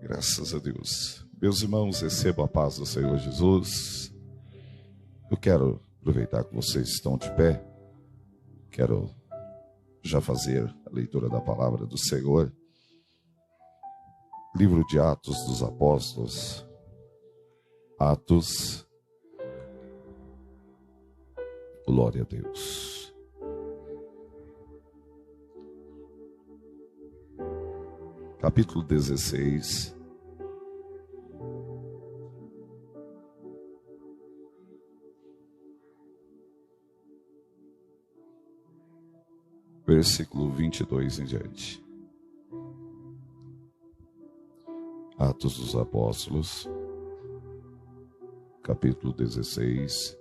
Graças a Deus. Meus irmãos, recebam a paz do Senhor Jesus. Eu quero aproveitar que vocês estão de pé. Quero já fazer a leitura da palavra do Senhor. Livro de Atos dos Apóstolos. Atos. Glória a Deus. Capítulo 16. Versículo 22 em diante. Atos dos Apóstolos, capítulo 16,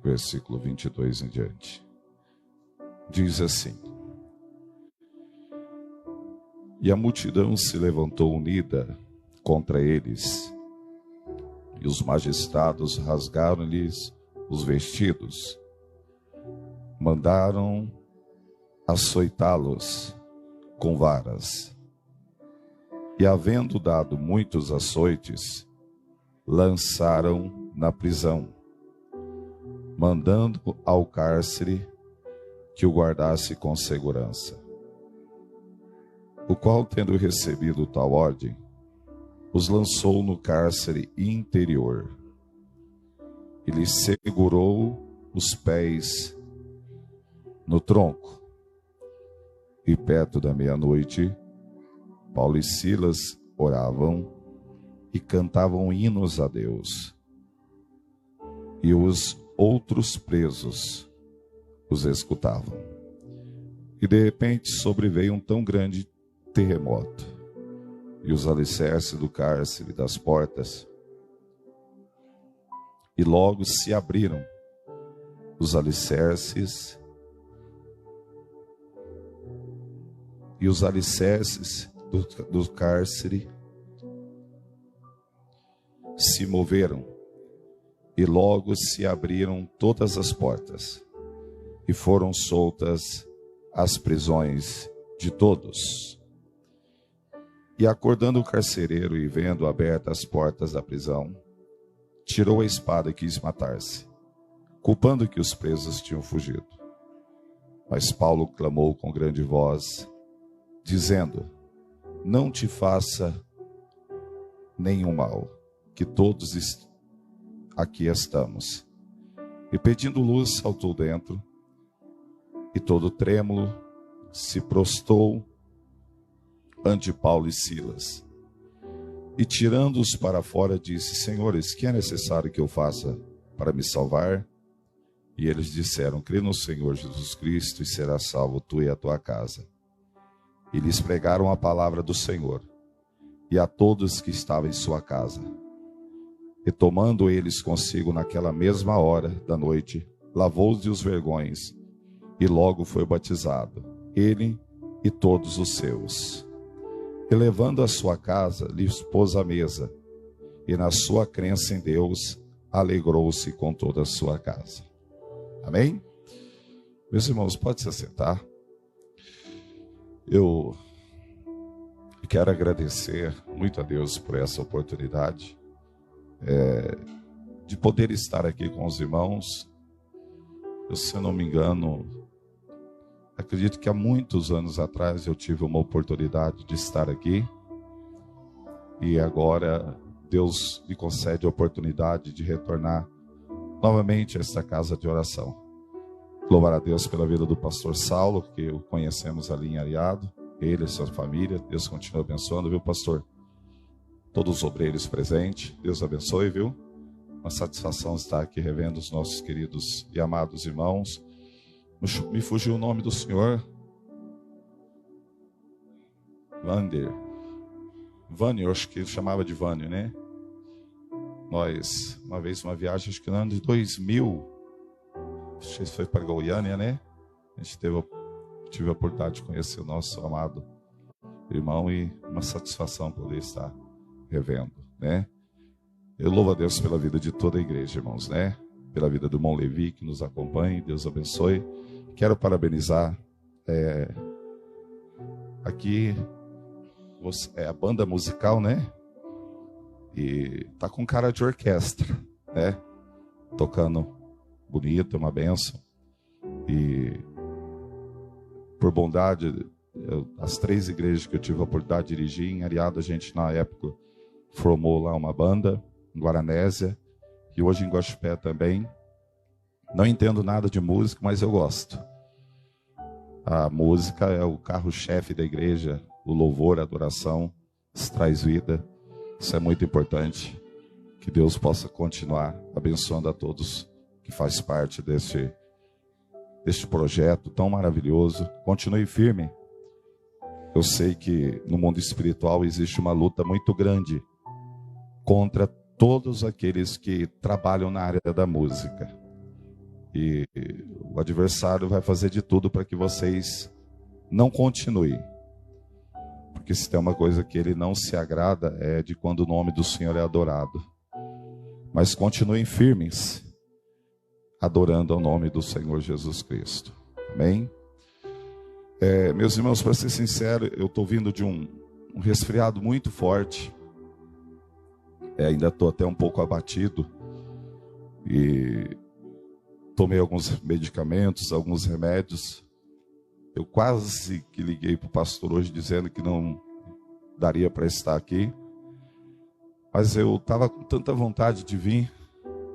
versículo 22 em diante. Diz assim: E a multidão se levantou unida contra eles, e os magistrados rasgaram-lhes os vestidos, mandaram açoitá-los com varas. E, havendo dado muitos açoites, lançaram na prisão, mandando ao cárcere que o guardasse com segurança. O qual, tendo recebido tal ordem, os lançou no cárcere interior e lhes segurou os pés no tronco. E perto da meia-noite, Paulo e Silas oravam e cantavam hinos a Deus. E os outros presos os escutavam. E de repente sobreveio um tão grande terremoto, e os alicerces do cárcere das portas, e logo se abriram os alicerces, e os alicerces do cárcere se moveram, e logo se abriram todas as portas, e foram soltas as prisões de todos. E acordando o carcereiro e vendo abertas as portas da prisão, tirou a espada e quis matar-se, culpando que os presos tinham fugido. Mas Paulo clamou com grande voz, dizendo: Não te faça nenhum mal, que todos aqui estamos. E pedindo luz, saltou dentro, e todo trêmulo se prostrou ante Paulo e Silas. E tirando-os para fora, disse: Senhores, que é necessário que eu faça para me salvar? E eles disseram: Crê no Senhor Jesus Cristo e serás salvo tu e a tua casa. E lhes pregaram a palavra do Senhor, e a todos que estavam em sua casa. E tomando eles consigo naquela mesma hora da noite, lavou-lhe os vergões, e logo foi batizado, ele e todos os seus. E levando a sua casa, lhes pôs a mesa, e na sua crença em Deus, alegrou-se com toda a sua casa. Amém? Meus irmãos, pode se assentar. Eu quero agradecer muito a Deus por essa oportunidade de poder estar aqui com os irmãos. Se eu não me engano, acredito que há muitos anos atrás eu tive uma oportunidade de estar aqui, e agora Deus me concede a oportunidade de retornar novamente a esta casa de oração. Louvar a Deus pela vida do pastor Saulo, que o conhecemos ali em Areado, ele e sua família. Deus continue abençoando, viu, pastor? Todos os obreiros presentes, Deus abençoe, viu? Uma satisfação estar aqui revendo os nossos queridos e amados irmãos. Me fugiu o nome do senhor. Vânio, eu acho que ele chamava de Vânio, né? Nós, uma vez, uma viagem, acho que no ano de 2000, acho que foi para Goiânia, né? A gente tive a oportunidade de conhecer o nosso amado irmão, e uma satisfação poder estar revendo, né? Eu louvo a Deus pela vida de toda a igreja, irmãos, né? Pela vida do irmão Levi, que nos acompanha, Deus abençoe. Quero parabenizar aqui é a banda musical, né? E tá com cara de orquestra, né? Tocando bonito, uma bênção. E por bondade, as 3 igrejas que eu tive a oportunidade de dirigir, em Areado a gente na época formou lá uma banda, em Guaranésia, e hoje em Guaxupé também. Não entendo nada de música, mas eu gosto. A música é o carro-chefe da igreja, o louvor, a adoração, isso traz vida. Isso é muito importante. Que Deus possa continuar abençoando a todos que faz parte deste projeto tão maravilhoso. Continue firme. Eu sei que no mundo espiritual existe uma luta muito grande contra todos aqueles que trabalham na área da música. E o adversário vai fazer de tudo para que vocês não continuem. Porque se tem uma coisa que ele não se agrada é de quando o nome do Senhor é adorado. Mas continuem firmes, adorando ao nome do Senhor Jesus Cristo. Amém? Meus irmãos, para ser sincero, eu estou vindo de um resfriado muito forte. Ainda estou até um pouco abatido. E tomei alguns medicamentos, alguns remédios. Eu quase que liguei para o pastor hoje dizendo que não daria para estar aqui. Mas eu estava com tanta vontade de vir.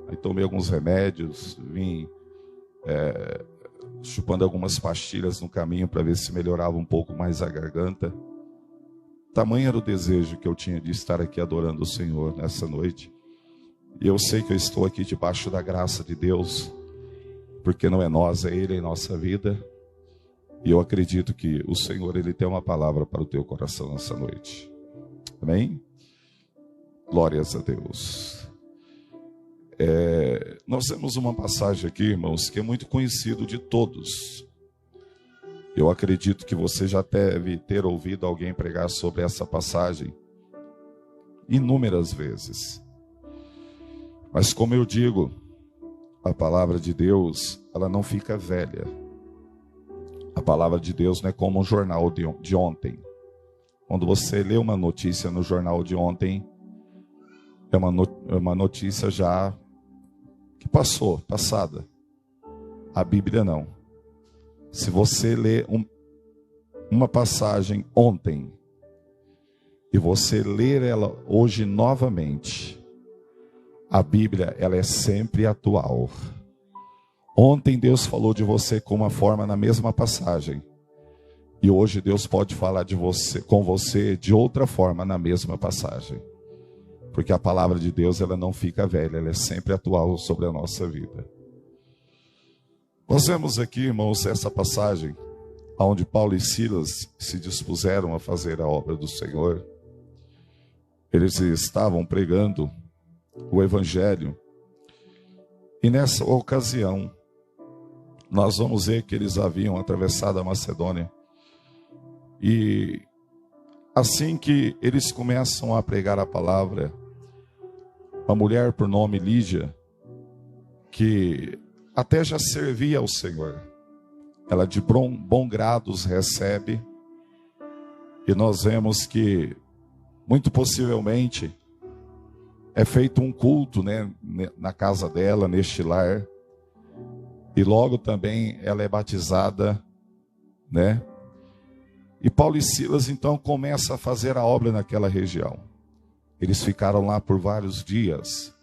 Aí tomei alguns remédios, vim chupando algumas pastilhas no caminho para ver se melhorava um pouco mais a garganta. Tamanho era o desejo que eu tinha de estar aqui adorando o Senhor nessa noite. E eu sei que eu estou aqui debaixo da graça de Deus, porque não é nós, é Ele em nossa vida. E eu acredito que o Senhor, Ele tem uma palavra para o teu coração nessa noite. Amém? Glórias a Deus. Nós temos uma passagem aqui, irmãos, que é muito conhecido de todos. Eu acredito que você já deve ter ouvido alguém pregar sobre essa passagem inúmeras vezes. Mas como eu digo, a palavra de Deus, ela não fica velha. A palavra de Deus não é como um jornal de ontem. Quando você lê uma notícia no jornal de ontem, é uma notícia já que passada. A Bíblia não. Se você lê uma passagem ontem e você ler ela hoje novamente, a Bíblia, ela é sempre atual. Ontem Deus falou de você com uma forma na mesma passagem. E hoje Deus pode falar com você de outra forma na mesma passagem. Porque a palavra de Deus, ela não fica velha, ela é sempre atual sobre a nossa vida. Nós vemos aqui, irmãos, essa passagem onde Paulo e Silas se dispuseram a fazer a obra do Senhor. Eles estavam pregando o Evangelho. E nessa ocasião, nós vamos ver que eles haviam atravessado a Macedônia. E assim que eles começam a pregar a palavra, uma mulher por nome Lídia, que até já servia ao Senhor, ela de bom grado os recebe. E nós vemos que, muito possivelmente, é feito um culto, né, na casa dela, neste lar. E logo também ela é batizada, né? E Paulo e Silas então começam a fazer a obra naquela região. Eles ficaram lá por vários dias.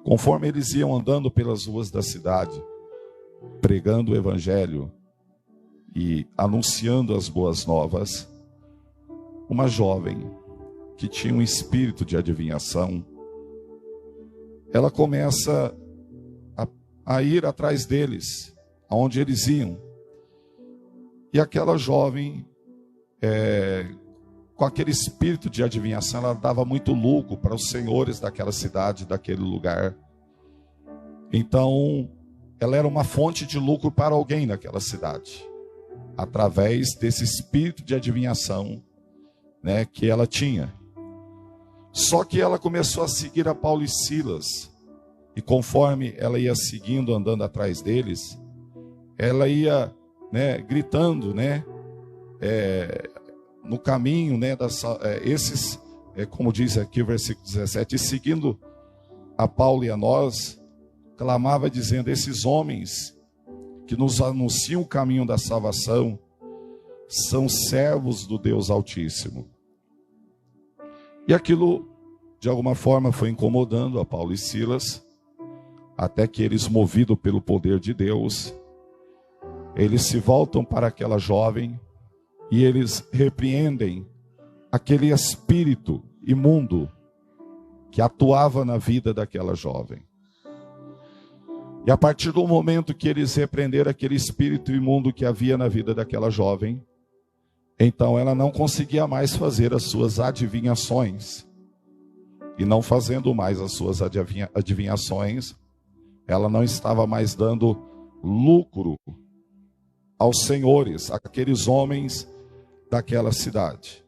Conforme eles iam andando pelas ruas da cidade, pregando o Evangelho e anunciando as boas novas, uma jovem que tinha um espírito de adivinhação, ela começa a ir atrás deles, aonde eles iam. E aquela jovem, com aquele espírito de adivinhação, ela dava muito lucro para os senhores daquela cidade, daquele lugar. Então, ela era uma fonte de lucro para alguém naquela cidade, através desse espírito de adivinhação, né, que ela tinha. Só que ela começou a seguir a Paulo e Silas, e conforme ela ia seguindo, andando atrás deles, ela ia, né, gritando, né, no caminho, né, como diz aqui o versículo 17, e seguindo a Paulo e a nós, clamava dizendo: esses homens que nos anunciam o caminho da salvação são servos do Deus Altíssimo. E aquilo, de alguma forma, foi incomodando a Paulo e Silas, até que eles, movidos pelo poder de Deus, eles se voltam para aquela jovem e eles repreendem aquele espírito imundo que atuava na vida daquela jovem. E a partir do momento que eles repreenderam aquele espírito imundo que havia na vida daquela jovem, então ela não conseguia mais fazer as suas adivinhações. E não fazendo mais as suas adivinhações, ela não estava mais dando lucro aos senhores, aqueles homens daquela cidade.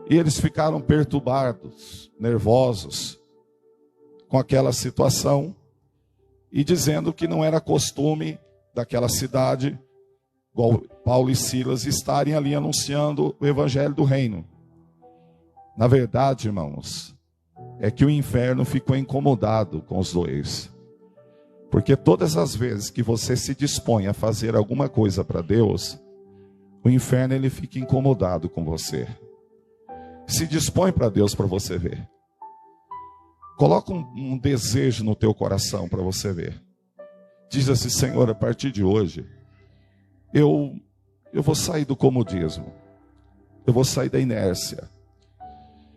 E eles ficaram perturbados, nervosos com aquela situação e dizendo que não era costume daquela cidade, igual Paulo e Silas, estarem ali anunciando o evangelho do reino. Na verdade, irmãos, é que o inferno ficou incomodado com os dois. Porque todas as vezes que você se dispõe a fazer alguma coisa para Deus, o inferno ele fica incomodado com você. Se dispõe para Deus para você ver. Coloca um desejo no teu coração para você ver. Diz assim: Senhor, a partir de hoje, eu vou sair do comodismo. Eu vou sair da inércia.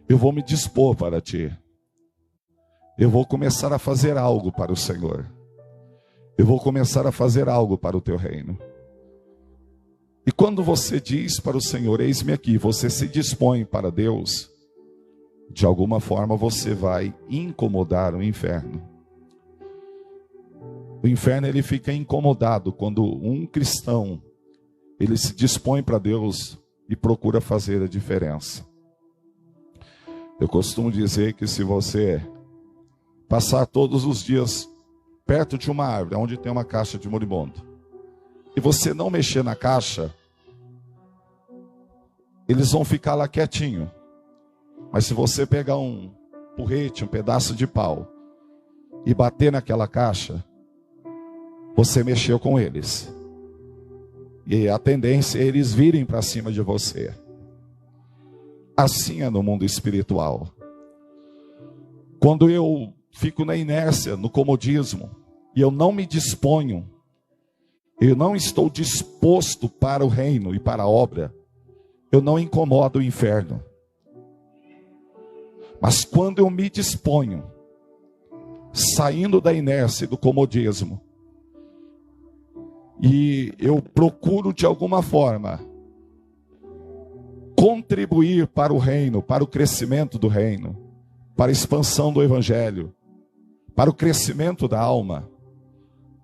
Eu vou me dispor para Ti. Eu vou começar a fazer algo para o Senhor. Eu vou começar a fazer algo para o Teu reino. E quando você diz para o Senhor: eis-me aqui, você se dispõe para Deus, de alguma forma você vai incomodar o inferno. O inferno ele fica incomodado quando um cristão ele se dispõe para Deus e procura fazer a diferença. Eu costumo dizer que se você passar todos os dias perto de uma árvore onde tem uma caixa de moribundo, e você não mexer na caixa, eles vão ficar lá quietinho. Mas se você pegar um porrete, um pedaço de pau e bater naquela caixa, você mexeu com eles. E a tendência é eles virem para cima de você. Assim é no mundo espiritual. Quando eu fico na inércia, no comodismo, e eu não me disponho, eu não estou disposto para o reino e para a obra, eu não incomodo o inferno. Mas quando eu me disponho, saindo da inércia e do comodismo, e eu procuro de alguma forma contribuir para o reino, para o crescimento do reino, para a expansão do evangelho, para o crescimento da alma,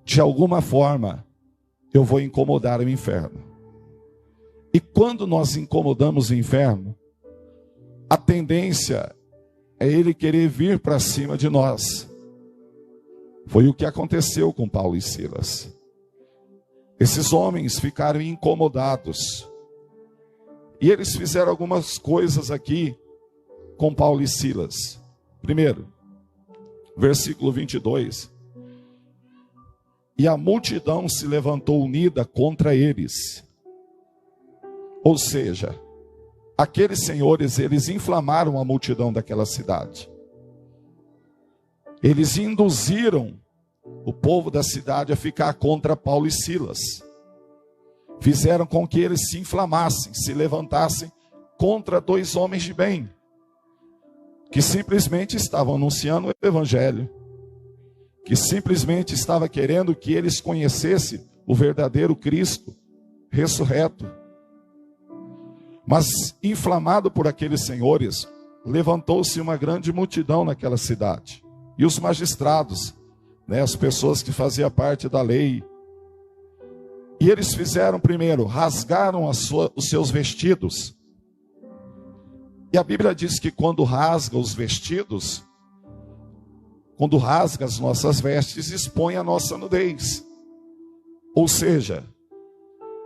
de alguma forma eu vou incomodar o inferno. E quando nós incomodamos o inferno, a tendência é ele querer vir para cima de nós. Foi o que aconteceu com Paulo e Silas. Esses homens ficaram incomodados. E eles fizeram algumas coisas aqui com Paulo e Silas. Primeiro, versículo 22. E a multidão se levantou unida contra eles. Ou seja, aqueles senhores, eles inflamaram a multidão daquela cidade. Eles induziram o povo da cidade a ficar contra Paulo e Silas. Fizeram com que eles se inflamassem, se levantassem contra dois homens de bem, que simplesmente estavam anunciando o evangelho, que simplesmente estava querendo que eles conhecessem o verdadeiro Cristo ressurreto. Mas, inflamado por aqueles senhores, levantou-se uma grande multidão naquela cidade. E os magistrados, as pessoas que faziam parte da lei, e eles fizeram primeiro, rasgaram os seus vestidos. E a Bíblia diz que quando rasga os vestidos, quando rasga as nossas vestes, expõe a nossa nudez. Ou seja,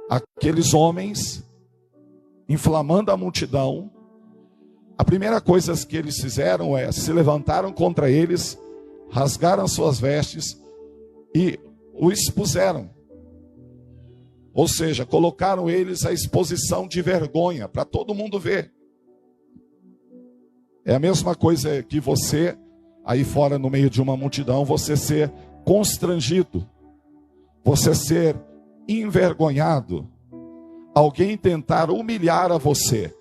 aqueles homens inflamando a multidão, a primeira coisa que eles fizeram é se levantaram contra eles, rasgaram suas vestes e o expuseram. Ou seja, colocaram eles à exposição de vergonha, para todo mundo ver. É a mesma coisa que você, aí fora no meio de uma multidão, você ser constrangido, você ser envergonhado, alguém tentar humilhar a você.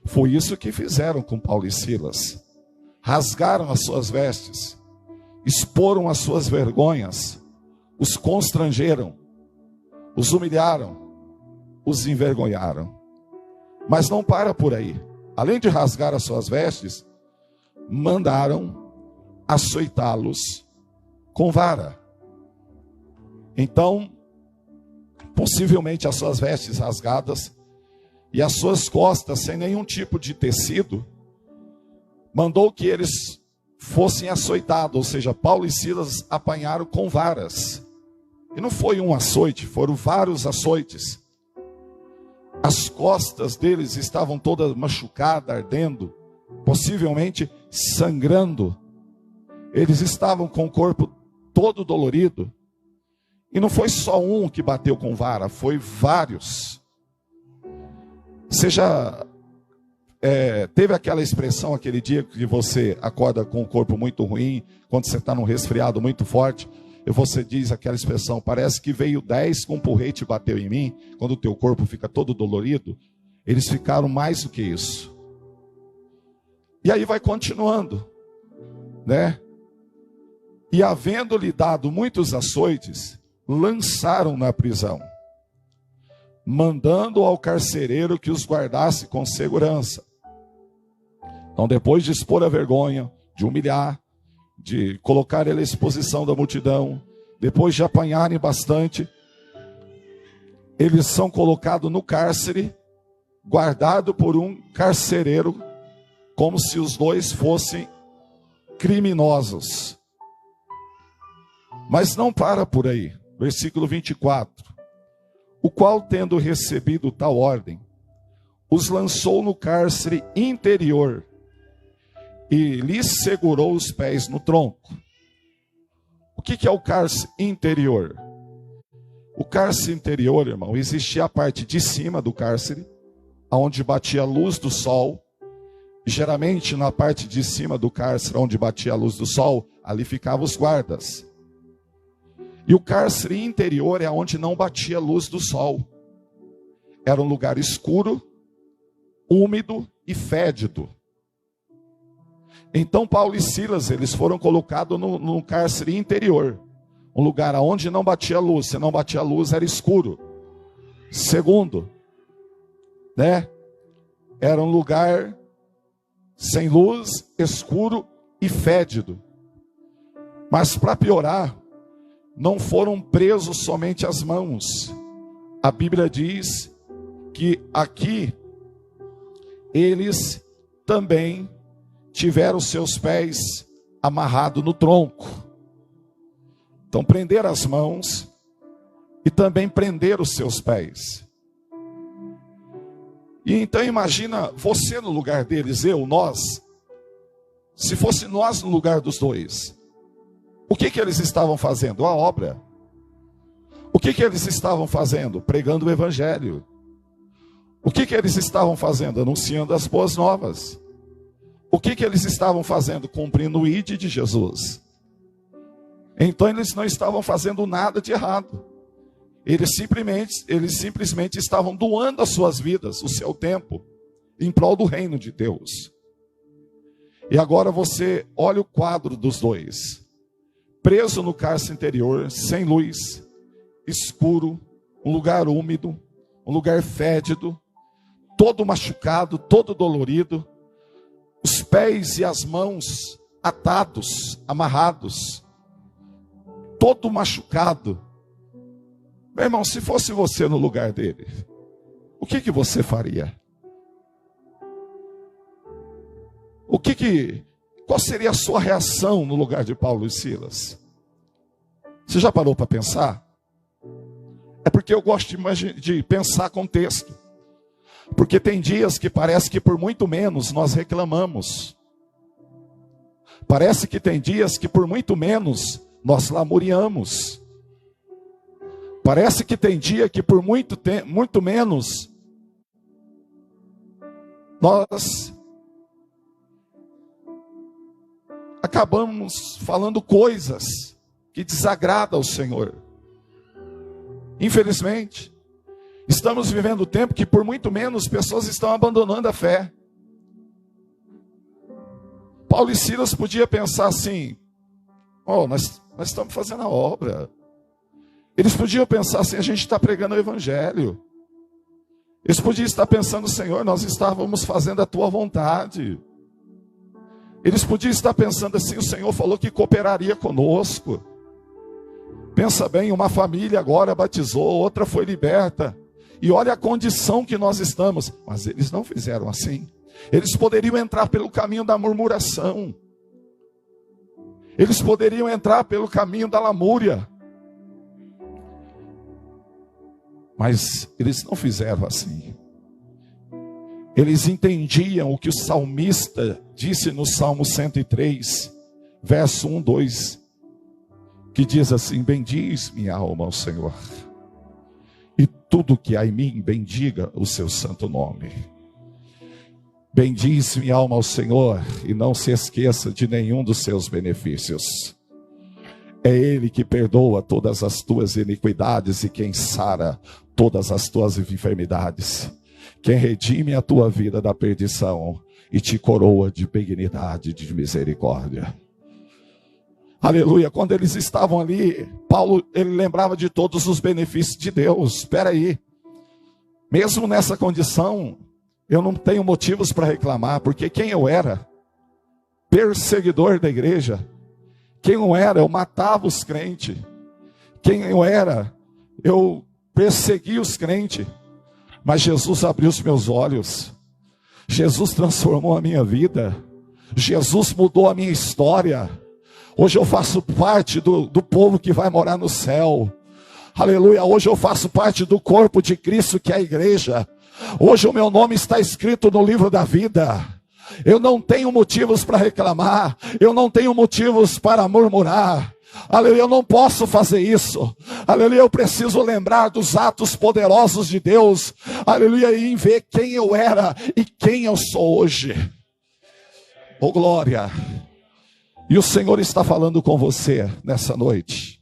Foi isso que fizeram com Paulo e Silas. Rasgaram as suas vestes, exporam as suas vergonhas, os constrangeram, os humilharam, os envergonharam. Mas não para por aí. Além de rasgar as suas vestes, mandaram açoitá-los com vara. Então, possivelmente as suas vestes rasgadas e as suas costas sem nenhum tipo de tecido, mandou que eles fossem açoitados, ou seja, Paulo e Silas apanharam com varas. E não foi um açoite, foram vários açoites. As costas deles estavam todas machucadas, ardendo, possivelmente sangrando. Eles estavam com o corpo todo dolorido. E não foi só um que bateu com vara, foi vários. Você já teve aquela expressão, aquele dia que você acorda com o corpo muito ruim, quando você está num resfriado muito forte, e você diz aquela expressão, parece que veio 10 com um porrete e bateu em mim. Quando o teu corpo fica todo dolorido, eles ficaram mais do que isso. E aí vai continuando, né? E havendo-lhe dado muitos açoites, lançaram na prisão, mandando ao carcereiro que os guardasse com segurança. Então, depois de expor a vergonha, de humilhar, de colocar ele à exposição da multidão, depois de apanharem bastante, eles são colocados no cárcere, guardado por um carcereiro, como se os dois fossem criminosos. Mas não para por aí. Versículo 24. O qual, tendo recebido tal ordem, os lançou no cárcere interior e lhes segurou os pés no tronco. O que é o cárcere interior? O cárcere interior, irmão, existia a parte de cima do cárcere, onde batia a luz do sol. E geralmente na parte de cima do cárcere, onde batia a luz do sol, ali ficavam os guardas. E o cárcere interior é onde não batia a luz do sol. Era um lugar escuro, úmido e fédido. Então Paulo e Silas, eles foram colocados no cárcere interior. Um lugar onde não batia a luz. Se não batia a luz, era escuro. Segundo, né? Era um lugar sem luz, escuro e fédido. Mas para piorar, não foram presos somente as mãos. A Bíblia diz que aqui eles também tiveram seus pés amarrados no tronco. Então prenderam as mãos e também prenderam os seus pés. E então imagina você no lugar deles, nós. Se fosse nós no lugar dos dois. O que eles estavam fazendo? A obra. O que eles estavam fazendo? Pregando o evangelho. O que eles estavam fazendo? Anunciando as boas novas. O que eles estavam fazendo? Cumprindo o ID de Jesus. Então eles não estavam fazendo nada de errado. Eles simplesmente estavam doando as suas vidas, o seu tempo, em prol do reino de Deus. E agora você olha o quadro dos dois. Preso no cárcere interior, sem luz, escuro, um lugar úmido, um lugar fédido, todo machucado, todo dolorido, os pés e as mãos atados, amarrados, todo machucado. Meu irmão, se fosse você no lugar dele, o que você faria? Qual seria a sua reação no lugar de Paulo e Silas? Você já parou para pensar? É porque eu gosto de pensar com texto. Porque tem dias que parece que por muito menos nós reclamamos. Parece que tem dias que por muito menos nós lamuriamos. Parece que tem dia que por muito menos nós acabamos falando coisas que desagradam ao Senhor. Infelizmente, estamos vivendo um tempo que por muito menos pessoas estão abandonando a fé. Paulo e Silas podiam pensar assim: nós estamos fazendo a obra. Eles podiam pensar assim: a gente está pregando o Evangelho. Eles podiam estar pensando: Senhor, nós estávamos fazendo a Tua vontade. Eles podiam estar pensando assim: o Senhor falou que cooperaria conosco. Pensa bem, uma família agora batizou, outra foi liberta. E olha a condição que nós estamos. Mas eles não fizeram assim. Eles poderiam entrar pelo caminho da murmuração. Eles poderiam entrar pelo caminho da lamúria. Mas eles não fizeram assim. Eles entendiam o que o salmista disse no Salmo 103, verso 1, 2, que diz assim: bendiz minha alma ao Senhor, e tudo que há em mim, bendiga o seu santo nome. Bendiz minha alma ao Senhor, e não se esqueça de nenhum dos seus benefícios. É Ele que perdoa todas as tuas iniquidades e quem sara todas as tuas enfermidades. Quem redime a tua vida da perdição e te coroa de benignidade e de misericórdia. Aleluia. Quando eles estavam ali, Paulo, ele lembrava de todos os benefícios de Deus. Espera aí. Mesmo nessa condição, eu não tenho motivos para reclamar, porque quem eu era? Perseguidor da igreja. Quem eu era? Eu matava os crentes. Quem eu era? Eu perseguia os crentes. Mas Jesus abriu os meus olhos. Jesus transformou a minha vida. Jesus mudou a minha história. Hoje eu faço parte do povo que vai morar no céu. Aleluia. Hoje eu faço parte do corpo de Cristo, que é a igreja. Hoje o meu nome está escrito no livro da vida. Eu não tenho motivos para reclamar. Eu não tenho motivos para murmurar. Aleluia, eu não posso fazer isso. Aleluia, eu preciso lembrar dos atos poderosos de Deus. Aleluia, e ver quem eu era e quem eu sou hoje. Oh glória. E o Senhor está falando com você nessa noite.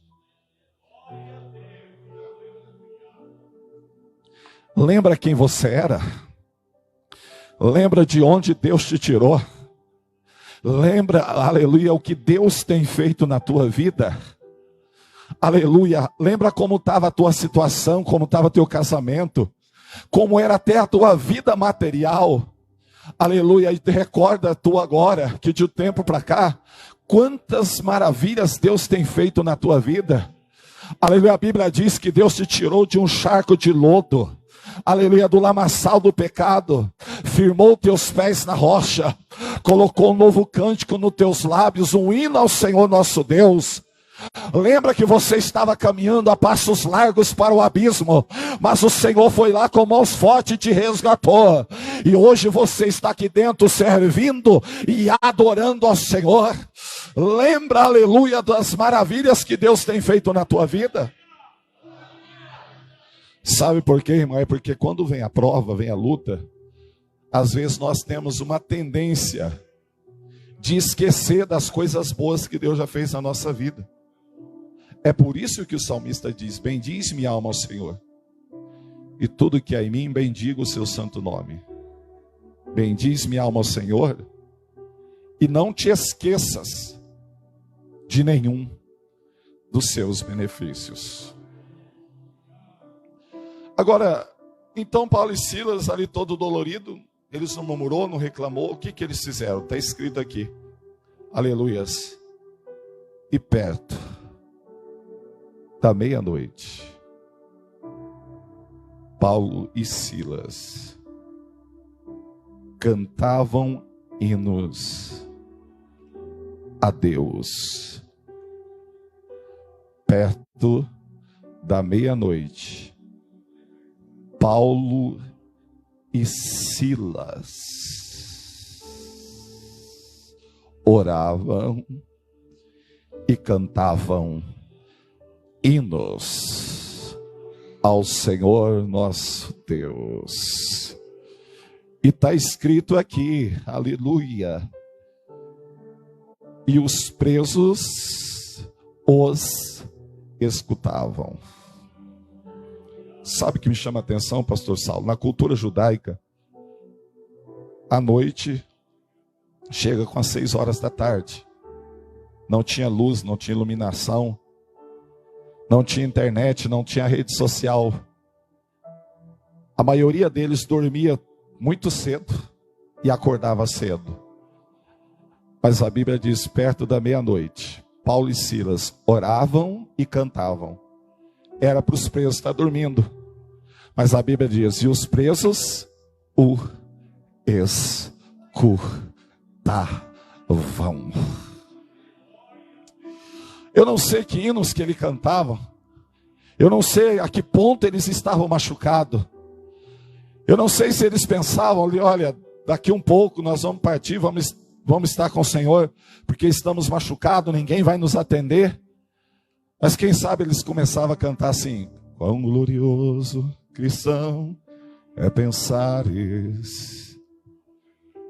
Lembra quem você era? Lembra de onde Deus te tirou? Lembra, aleluia, o que Deus tem feito na tua vida? Aleluia, lembra como estava a tua situação, como estava teu casamento, como era até a tua vida material. Aleluia, e recorda tu agora, que de um tempo para cá, quantas maravilhas Deus tem feito na tua vida. Aleluia, a Bíblia diz que Deus te tirou de um charco de lodo. Aleluia, do lamaçal do pecado, firmou teus pés na rocha, colocou um novo cântico nos teus lábios, um hino ao Senhor nosso Deus. Lembra que você estava caminhando a passos largos para o abismo, mas o Senhor foi lá com mãos fortes e te resgatou. E hoje você está aqui dentro servindo e adorando ao Senhor. Lembra, aleluia, das maravilhas que Deus tem feito na tua vida. Sabe por quê, irmão? É porque quando vem a prova, vem a luta, às vezes nós temos uma tendência de esquecer das coisas boas que Deus já fez na nossa vida. É por isso que o salmista diz: bendiz minha alma ao Senhor, e tudo que há em mim, bendiga o seu santo nome. Bendiz minha alma ao Senhor, e não te esqueças de nenhum dos seus benefícios. Agora, então Paulo e Silas, ali todo dolorido, eles não murmurou, não reclamou. O que eles fizeram? Está escrito aqui, aleluias, e perto da meia-noite, Paulo e Silas cantavam hinos a Deus. Perto da meia-noite, Paulo e Silas oravam e cantavam hinos ao Senhor nosso Deus. E está escrito aqui, aleluia, e os presos os escutavam. Sabe o que me chama a atenção, pastor Saulo? Na cultura judaica, à noite, chega com as 6 horas da tarde. Não tinha luz, não tinha iluminação, não tinha internet, não tinha rede social. A maioria deles dormia muito cedo e acordava cedo. Mas a Bíblia diz, perto da meia-noite, Paulo e Silas oravam e cantavam. Era para os presos estar dormindo. Mas a Bíblia diz, e os presos o escutavam. Eu não sei que hinos que ele cantava. Eu não sei a que ponto eles estavam machucados. Eu não sei se eles pensavam, olha, daqui um pouco nós vamos partir, vamos estar com o Senhor, porque estamos machucados, ninguém vai nos atender. Mas quem sabe eles começavam a cantar assim: quão glorioso cristão é pensares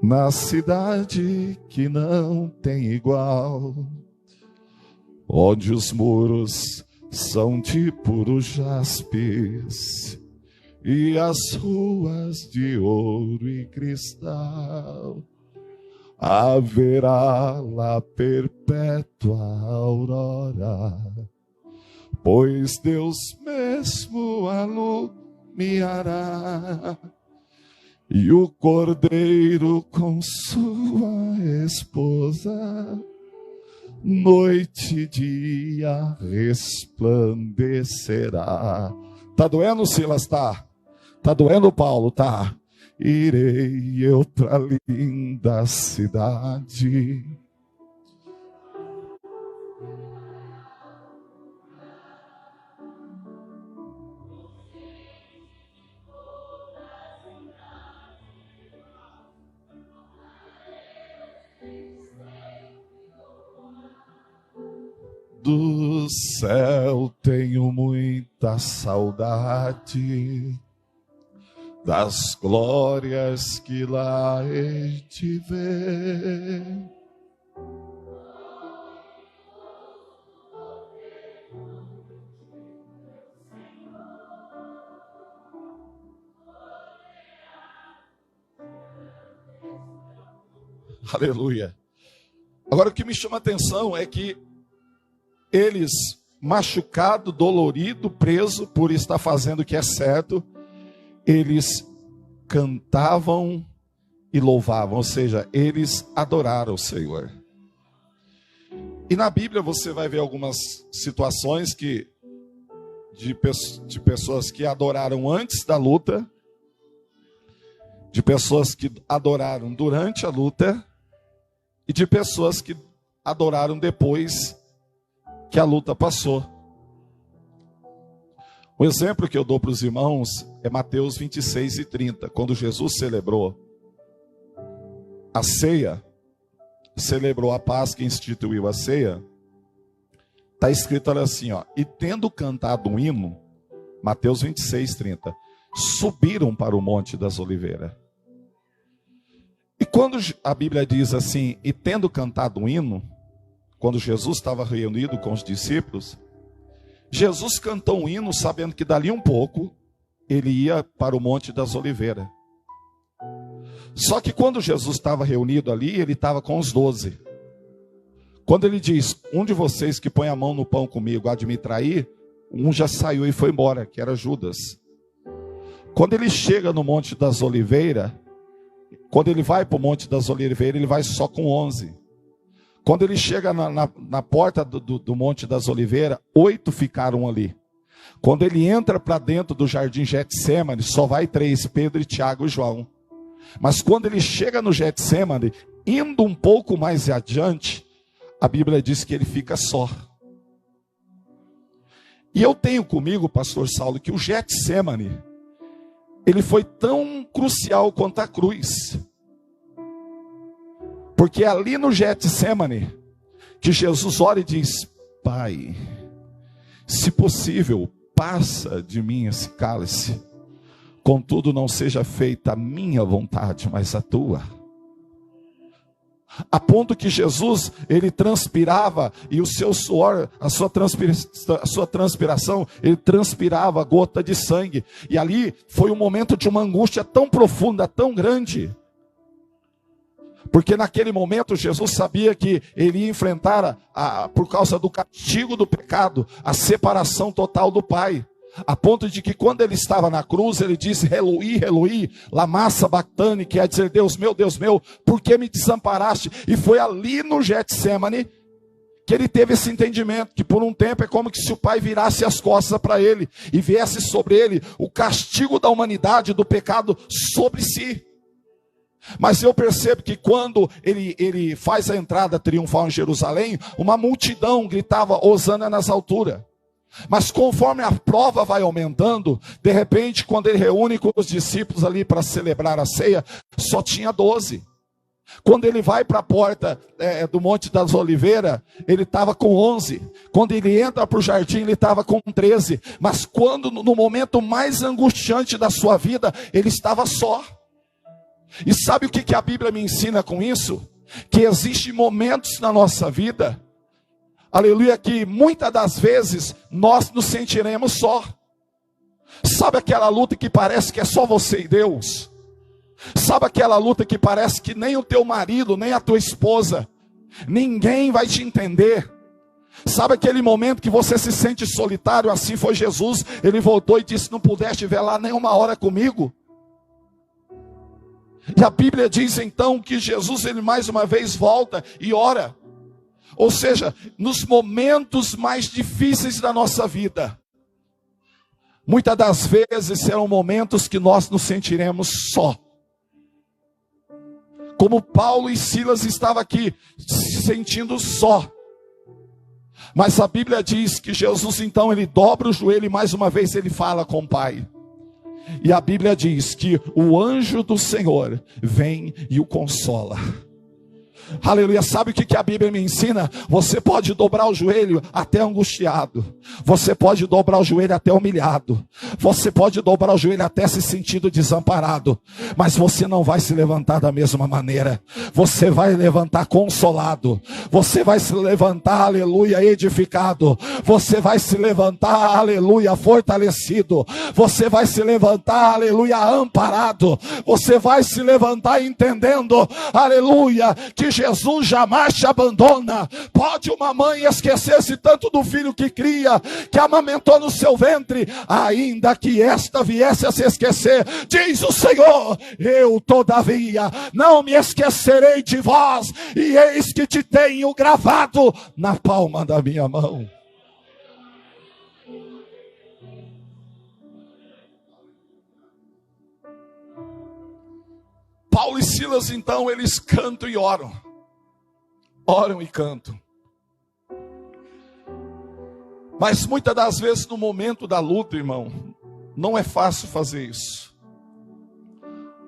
na cidade que não tem igual, onde os muros são de puro jaspis e as ruas de ouro e cristal. Haverá lá perpétua aurora, pois Deus mesmo alumiará, e o cordeiro com sua esposa, noite e dia resplandecerá. Tá doendo, Silas? Tá doendo, Paulo? Tá. Irei eu pra linda cidade. Do céu tenho muita saudade, das glórias que lá hei de ver. Aleluia. Agora o que me chama a atenção é que eles, machucado, dolorido, preso por estar fazendo o que é certo, eles cantavam e louvavam, ou seja, eles adoraram o Senhor. E na Bíblia você vai ver algumas situações de pessoas que adoraram antes da luta, de pessoas que adoraram durante a luta, e de pessoas que adoraram depois que a luta passou. O exemplo que eu dou para os irmãos é Mateus 26 e 30. Quando Jesus celebrou a ceia, celebrou a Páscoa e instituiu a ceia, está escrito assim, ó, e tendo cantado um hino, Mateus 26, 30, subiram para o Monte das Oliveiras. E quando a Bíblia diz assim, e tendo cantado um hino, quando Jesus estava reunido com os discípulos, Jesus cantou um hino sabendo que dali um pouco ele ia para o Monte das Oliveiras. Só que quando Jesus estava reunido ali, ele estava com os 12. Quando ele diz, um de vocês que põe a mão no pão comigo há de me trair, um já saiu e foi embora, que era Judas. Quando ele chega no Monte das Oliveiras, quando ele vai para o Monte das Oliveiras, ele vai só com 11. Quando ele chega na porta do Monte das Oliveiras, 8 ficaram ali. Quando ele entra para dentro do jardim Getsêmani, só vai 3, Pedro, Tiago e João. Mas quando ele chega no Getsêmani, indo um pouco mais adiante, a Bíblia diz que ele fica só. E eu tenho comigo, pastor Saulo, que o Getsêmani, ele foi tão crucial quanto a cruz. Porque é ali no Getsemane que Jesus ora e diz: Pai, se possível, passa de mim esse cálice, contudo não seja feita a minha vontade, mas a tua. A ponto que Jesus, ele transpirava, e o seu suor, a sua transpiração, ele transpirava gota de sangue. E ali foi um momento de uma angústia tão profunda, tão grande. Porque naquele momento Jesus sabia que ele ia enfrentar, por causa do castigo do pecado, a separação total do Pai. A ponto de que quando ele estava na cruz, ele disse: Eloi, Eloi, lama sabachthani, que é dizer: Deus meu, por que me desamparaste? E foi ali no Getsemane que ele teve esse entendimento, que por um tempo é como que se o Pai virasse as costas para ele, e viesse sobre ele o castigo da humanidade, do pecado sobre si. Mas eu percebo que quando ele faz a entrada triunfal em Jerusalém, uma multidão gritava: Hosana nas alturas. Mas conforme a prova vai aumentando, de repente, quando ele reúne com os discípulos ali para celebrar a ceia, só tinha 12. Quando ele vai para a porta do Monte das Oliveiras, ele estava com 11. Quando ele entra para o jardim, ele estava com 13. Mas quando, no momento mais angustiante da sua vida, ele estava só. E sabe o que a Bíblia me ensina com isso? Que existem momentos na nossa vida, aleluia, que muitas das vezes nós nos sentiremos só. Sabe aquela luta que parece que é só você e Deus? Sabe aquela luta que parece que nem o teu marido, nem a tua esposa, ninguém vai te entender? Sabe aquele momento que você se sente solitário? Assim foi Jesus. Ele voltou e disse: não pudeste velar nem uma hora comigo? E a Bíblia diz então que Jesus, ele mais uma vez volta e ora. Ou seja, nos momentos mais difíceis da nossa vida, muitas das vezes serão momentos que nós nos sentiremos só. Como Paulo e Silas estavam aqui, se sentindo só. Mas a Bíblia diz que Jesus então, ele dobra o joelho e mais uma vez ele fala com o Pai. E a Bíblia diz que o anjo do Senhor vem e o consola. Aleluia, sabe o que a Bíblia me ensina? Você pode dobrar o joelho até angustiado, você pode dobrar o joelho até humilhado, você pode dobrar o joelho até se sentindo desamparado, mas você não vai se levantar da mesma maneira. Você vai levantar consolado, você vai se levantar, aleluia, edificado, você vai se levantar, aleluia, fortalecido, você vai se levantar, aleluia, amparado, você vai se levantar entendendo, aleluia, que Jesus jamais te abandona. Pode uma mãe esquecer-se tanto do filho que cria, que amamentou no seu ventre, ainda que esta viesse a se esquecer, diz o Senhor: eu todavia não me esquecerei de vós, e eis que te tenho gravado na palma da minha mão. Paulo e Silas então, eles cantam e oram. Oram e cantam. Mas muitas das vezes no momento da luta, irmão, não é fácil fazer isso.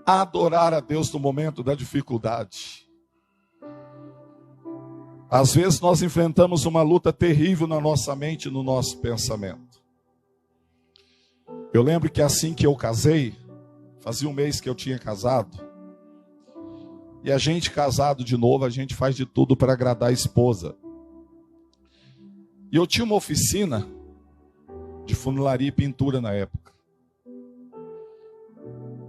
Adorar a Deus no momento da dificuldade. Às vezes nós enfrentamos uma luta terrível na nossa mente e no nosso pensamento. Eu lembro que assim que eu casei, fazia um mês que eu tinha casado, e a gente casado de novo, a gente faz de tudo para agradar a esposa. E eu tinha uma oficina de funilaria e pintura na época.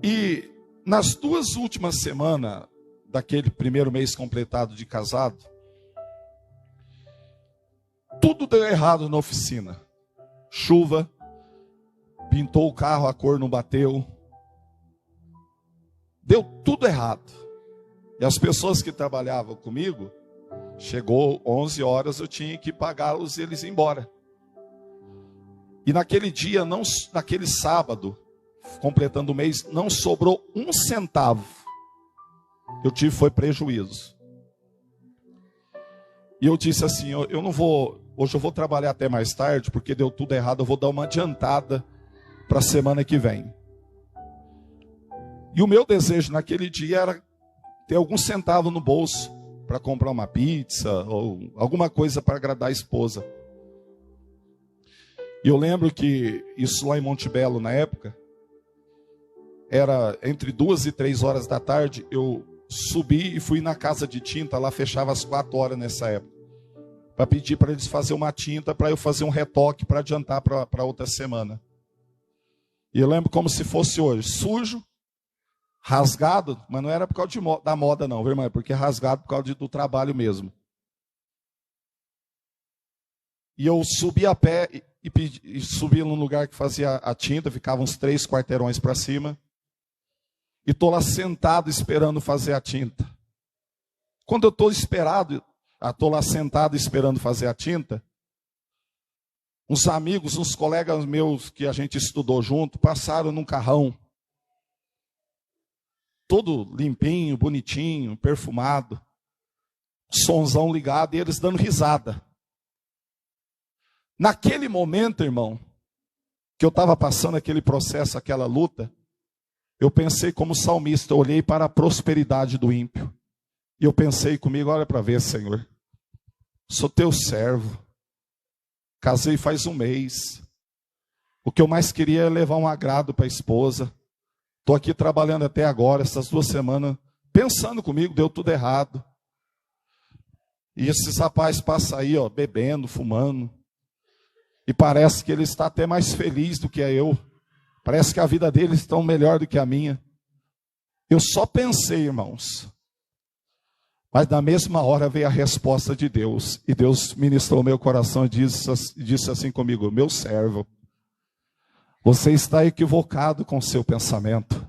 E nas 2 últimas semanas daquele primeiro mês completado de casado, tudo deu errado na oficina. Chuva, pintou o carro, a cor não bateu. Deu tudo errado. E as pessoas que trabalhavam comigo, chegou 11 horas, eu tinha que pagá-los e eles ir embora. E naquele dia, naquele sábado, completando o mês, não sobrou 1 centavo. Eu tive foi prejuízo. E eu disse assim, eu não vou, hoje eu vou trabalhar até mais tarde, porque deu tudo errado, eu vou dar uma adiantada para a semana que vem. E o meu desejo naquele dia era ter algum centavo no bolso para comprar uma pizza ou alguma coisa para agradar a esposa. E eu lembro que isso lá em Monte Belo, na época, era entre 2 e 3 horas da tarde. Eu subi e fui na casa de tinta, lá fechava às 4 horas nessa época, para pedir para eles fazerem uma tinta, para eu fazer um retoque para adiantar para outra semana. E eu lembro como se fosse hoje, sujo, rasgado, mas não era por causa da moda não, viu, irmão? Porque rasgado por causa do trabalho mesmo. E eu subi a pé e subi num lugar que fazia a tinta, ficava uns 3 quarteirões para cima. E estou lá sentado esperando fazer a tinta. Quando eu estou lá sentado esperando fazer a tinta, uns amigos, uns colegas meus que a gente estudou junto, passaram num carrão, todo limpinho, bonitinho, perfumado, sonzão ligado, e eles dando risada. Naquele momento, irmão, que eu estava passando aquele processo, aquela luta, eu pensei como salmista, eu olhei para a prosperidade do ímpio. E eu pensei comigo, olha para ver, Senhor, sou teu servo, casei faz 1 mês, o que eu mais queria é levar um agrado para a esposa, estou aqui trabalhando até agora, essas 2 semanas, pensando comigo, deu tudo errado. E esses rapazes passam aí, ó, bebendo, fumando, e parece que ele está até mais feliz do que eu. Parece que a vida deles está melhor do que a minha. Eu só pensei, irmãos. Mas na mesma hora veio a resposta de Deus. E Deus ministrou meu coração e disse assim comigo: meu servo, você está equivocado com o seu pensamento.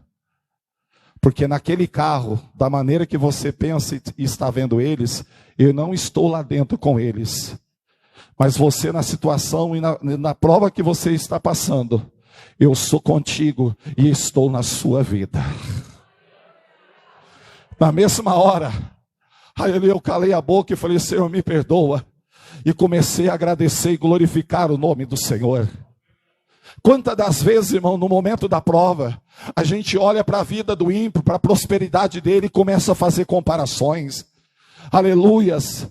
Porque naquele carro, da maneira que você pensa e está vendo eles, eu não estou lá dentro com eles. Mas você, na situação e na prova que você está passando, eu sou contigo e estou na sua vida. Na mesma hora, eu calei a boca e falei: Senhor, me perdoa. E comecei a agradecer e glorificar o nome do Senhor. Quantas das vezes, irmão, no momento da prova, a gente olha para a vida do ímpio, para a prosperidade dele e começa a fazer comparações. Aleluias.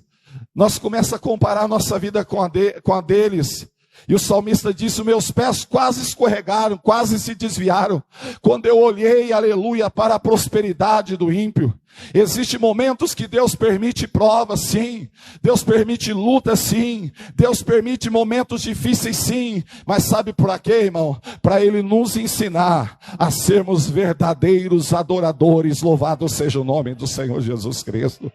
Nós começamos a comparar a nossa vida com a deles. E o salmista disse: meus pés quase escorregaram, quase se desviaram, quando eu olhei, aleluia, para a prosperidade do ímpio. Existem momentos que Deus permite provas, sim. Deus permite lutas, sim. Deus permite momentos difíceis, sim. Mas sabe por quê, irmão? Para Ele nos ensinar a sermos verdadeiros adoradores. Louvado seja o nome do Senhor Jesus Cristo.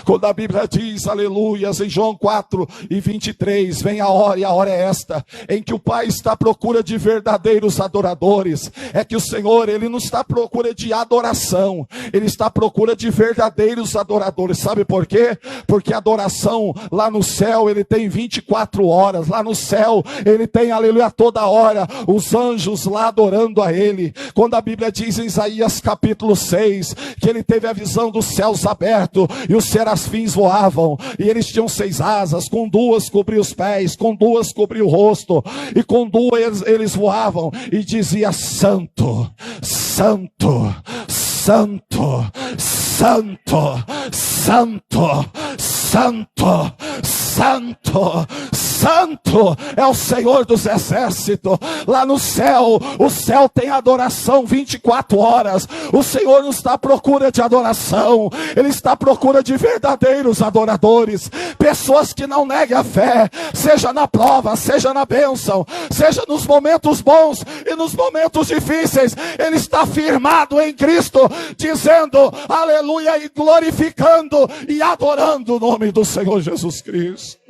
Quando a Bíblia diz, aleluias, em João 4:23, vem a hora, e a hora é esta, em que o Pai está à procura de verdadeiros adoradores. É que o Senhor, Ele não está à procura de adoração, Ele está à procura de verdadeiros adoradores. Sabe por quê? Porque a adoração lá no céu, Ele tem 24 horas, lá no céu, Ele tem, aleluia, toda hora, os anjos lá adorando a Ele. Quando a Bíblia diz em Isaías capítulo 6, que Ele teve a visão dos céus abertos, e os serafins voavam, e eles tinham 6 asas, com 2 cobriam os pés, com 2 cobriam o rosto, e com 2 eles voavam, e dizia: Santo, Santo, Santo, Santo, Santo, Santo, Santo, Santo é o Senhor dos exércitos. Lá no céu, o céu tem adoração 24 horas. O Senhor não está à procura de adoração, Ele está à procura de verdadeiros adoradores, pessoas que não neguem a fé, seja na prova, seja na bênção, seja nos momentos bons e nos momentos difíceis. Ele está firmado em Cristo, dizendo aleluia, e glorificando e adorando o nome do Senhor Jesus Cristo.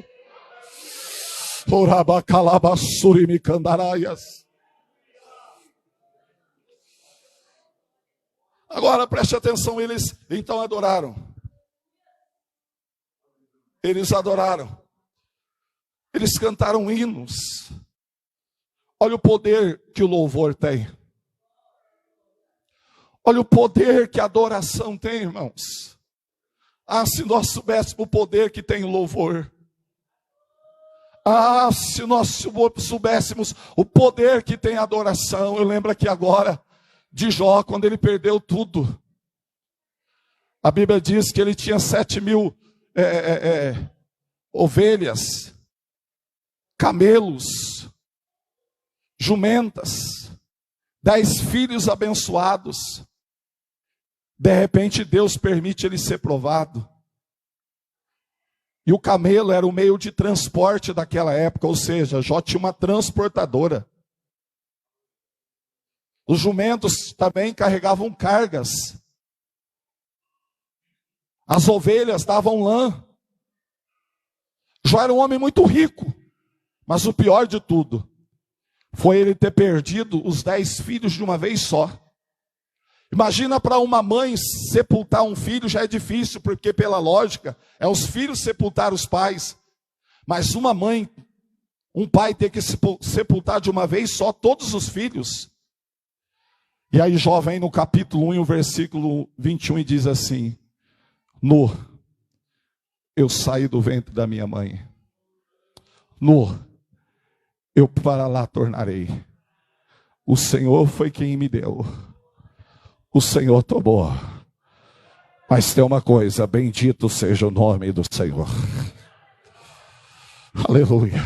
Agora preste atenção, eles então adoraram. Eles adoraram. Eles cantaram hinos. Olha o poder que o louvor tem. Olha o poder que a adoração tem, irmãos. Ah, se nós soubéssemos o poder que tem o louvor. Ah, se nós soubéssemos o poder que tem a adoração. Eu lembro aqui agora, de Jó quando ele perdeu tudo. A Bíblia diz que ele tinha 7.000 ovelhas, camelos, jumentas, 10 filhos abençoados. De repente Deus permite ele ser provado. E o camelo era o meio de transporte daquela época, ou seja, Jó tinha uma transportadora. Os jumentos também carregavam cargas. As ovelhas davam lã. Jó era um homem muito rico, mas o pior de tudo foi ele ter perdido os 10 filhos de uma vez só. Imagina, para uma mãe sepultar um filho já é difícil, porque pela lógica é os filhos sepultar os pais. Mas uma mãe, um pai ter que sepultar de uma vez só todos os filhos. E aí Jó vem no capítulo 1, o versículo 21 e diz assim: Nu, eu saí do ventre da minha mãe. Nu, eu para lá tornarei. O Senhor foi quem me deu. O Senhor tomou. Mas tem uma coisa: bendito seja o nome do Senhor. Aleluia.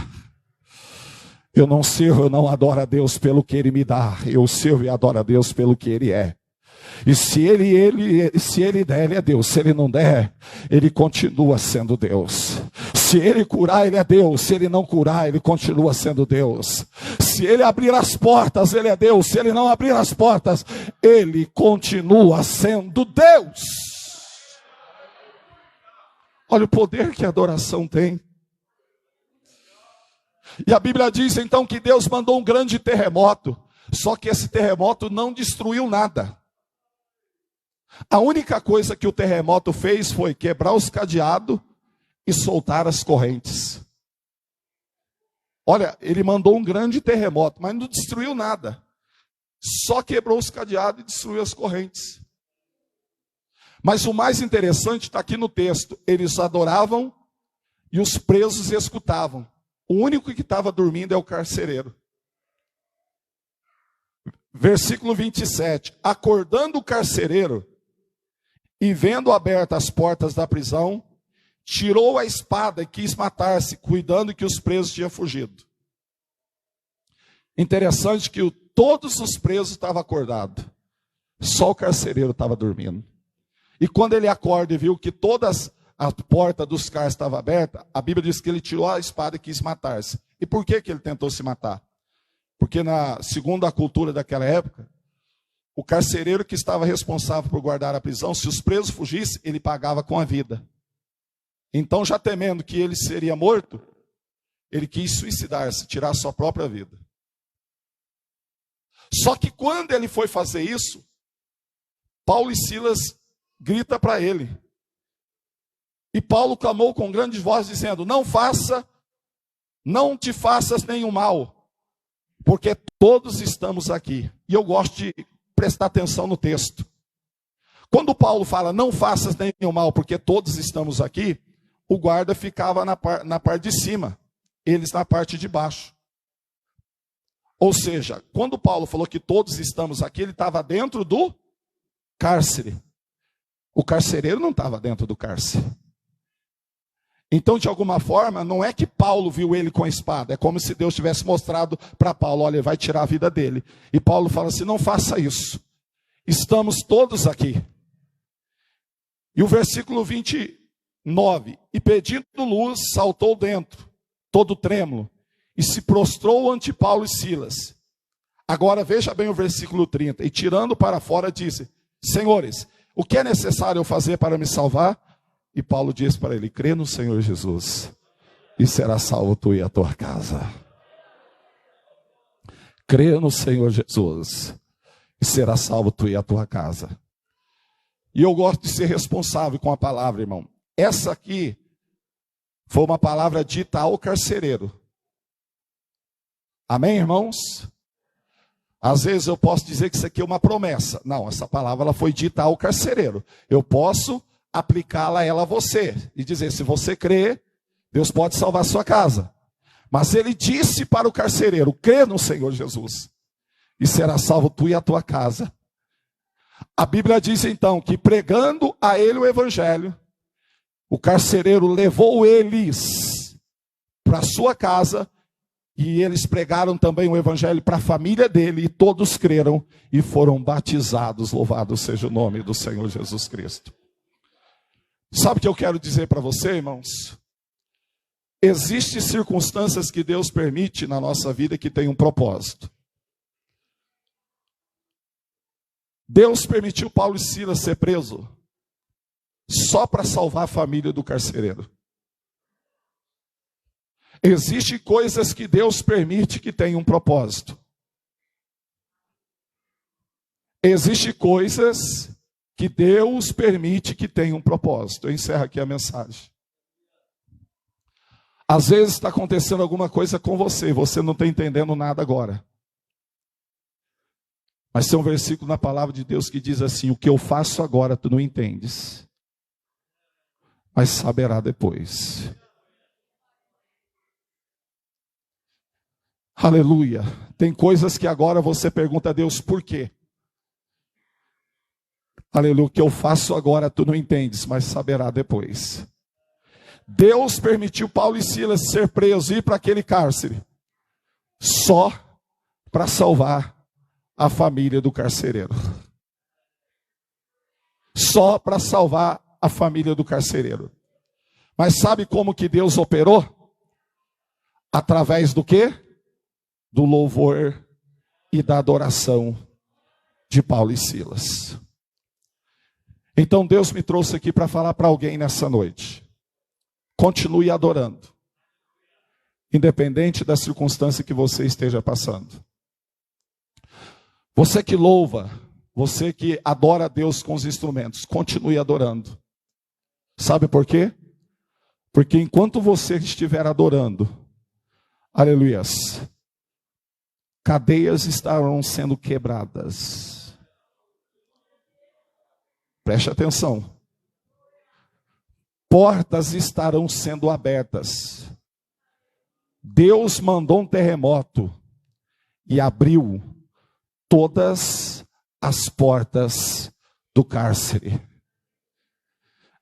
Eu não sirvo, eu não adoro a Deus pelo que Ele me dá. Eu sirvo e adoro a Deus pelo que Ele é. E se ele der, Ele é Deus. Se Ele não der, Ele continua sendo Deus. Se Ele curar, Ele é Deus. Se Ele não curar, Ele continua sendo Deus. Se Ele abrir as portas, Ele é Deus. Se Ele não abrir as portas, Ele continua sendo Deus. Olha o poder que a adoração tem. E a Bíblia diz então que Deus mandou um grande terremoto. Só que esse terremoto não destruiu nada. A única coisa que o terremoto fez foi quebrar os cadeados e soltar as correntes. Olha, ele mandou um grande terremoto, mas não destruiu nada. Só quebrou os cadeados e destruiu as correntes. Mas o mais interessante está aqui no texto. Eles adoravam e os presos escutavam. O único que estava dormindo é o carcereiro. Versículo 27. Acordando o carcereiro e vendo abertas as portas da prisão, tirou a espada e quis matar-se, cuidando que os presos tinham fugido. Interessante que todos os presos estavam acordados. Só o carcereiro estava dormindo. E quando ele acorda e viu que todas as portas dos cárceres estavam abertas, a Bíblia diz que ele tirou a espada e quis matar-se. E por que ele tentou se matar? Porque segundo a cultura daquela época, o carcereiro que estava responsável por guardar a prisão, se os presos fugissem, ele pagava com a vida. Então, já temendo que ele seria morto, ele quis suicidar-se, tirar sua própria vida. Só que quando ele foi fazer isso, Paulo e Silas gritam para ele. E Paulo clamou com grande voz, dizendo: não te faças nenhum mal, porque todos estamos aqui. E eu gosto de prestar atenção no texto. Quando Paulo fala, não faças nenhum mal, porque todos estamos aqui, o guarda ficava na parte de cima, eles na parte de baixo. Ou seja, quando Paulo falou que todos estamos aqui, ele estava dentro do cárcere. O carcereiro não estava dentro do cárcere. Então, de alguma forma, não é que Paulo viu ele com a espada. É como se Deus tivesse mostrado para Paulo: olha, ele vai tirar a vida dele. E Paulo fala assim: não faça isso. Estamos todos aqui. E o versículo 29. E pedindo luz, saltou dentro, todo trêmulo, e se prostrou ante Paulo e Silas. Agora veja bem o versículo 30. E tirando para fora, disse: senhores, o que é necessário eu fazer para me salvar? E Paulo diz para ele: crê no Senhor Jesus, e será salvo tu e a tua casa. Crê no Senhor Jesus, e será salvo tu e a tua casa. E eu gosto de ser responsável com a palavra, irmão. Essa aqui foi uma palavra dita ao carcereiro. Amém, irmãos? Às vezes eu posso dizer que isso aqui é uma promessa. Não, essa palavra ela foi dita ao carcereiro. Eu posso aplicá-la a ela a você e dizer: se você crê, Deus pode salvar a sua casa. Mas ele disse para o carcereiro: crê no Senhor Jesus, e será salvo tu e a tua casa. A Bíblia diz então que pregando a ele o evangelho, o carcereiro levou eles para sua casa e eles pregaram também o evangelho para a família dele e todos creram e foram batizados. Louvado seja o nome do Senhor Jesus Cristo. Sabe o que eu quero dizer para você, irmãos? Existem circunstâncias que Deus permite na nossa vida que tem um propósito. Deus permitiu Paulo e Silas ser preso só para salvar a família do carcereiro. Existem coisas que Deus permite que tenham um propósito. Existem coisas que Deus permite que tenham um propósito. Eu encerro aqui a mensagem. Às vezes está acontecendo alguma coisa com você, você não está entendendo nada agora. Mas tem um versículo na palavra de Deus que diz assim: o que eu faço agora tu não entendes, mas saberá depois. Aleluia. Tem coisas que agora você pergunta a Deus por quê. Aleluia. O que eu faço agora tu não entendes, mas saberá depois. Deus permitiu Paulo e Silas ser presos e ir para aquele cárcere só para salvar a família do carcereiro. Só para salvar a família do carcereiro. Mas sabe como que Deus operou? Através do quê? Do louvor e da adoração de Paulo e Silas. Então Deus me trouxe aqui para falar para alguém nessa noite. Continue adorando, independente da circunstância que você esteja passando. Você que louva, você que adora a Deus com os instrumentos, continue adorando. Sabe por quê? Porque enquanto você estiver adorando, aleluias, cadeias estarão sendo quebradas. Preste atenção. Portas estarão sendo abertas. Deus mandou um terremoto e abriu todas as portas do cárcere.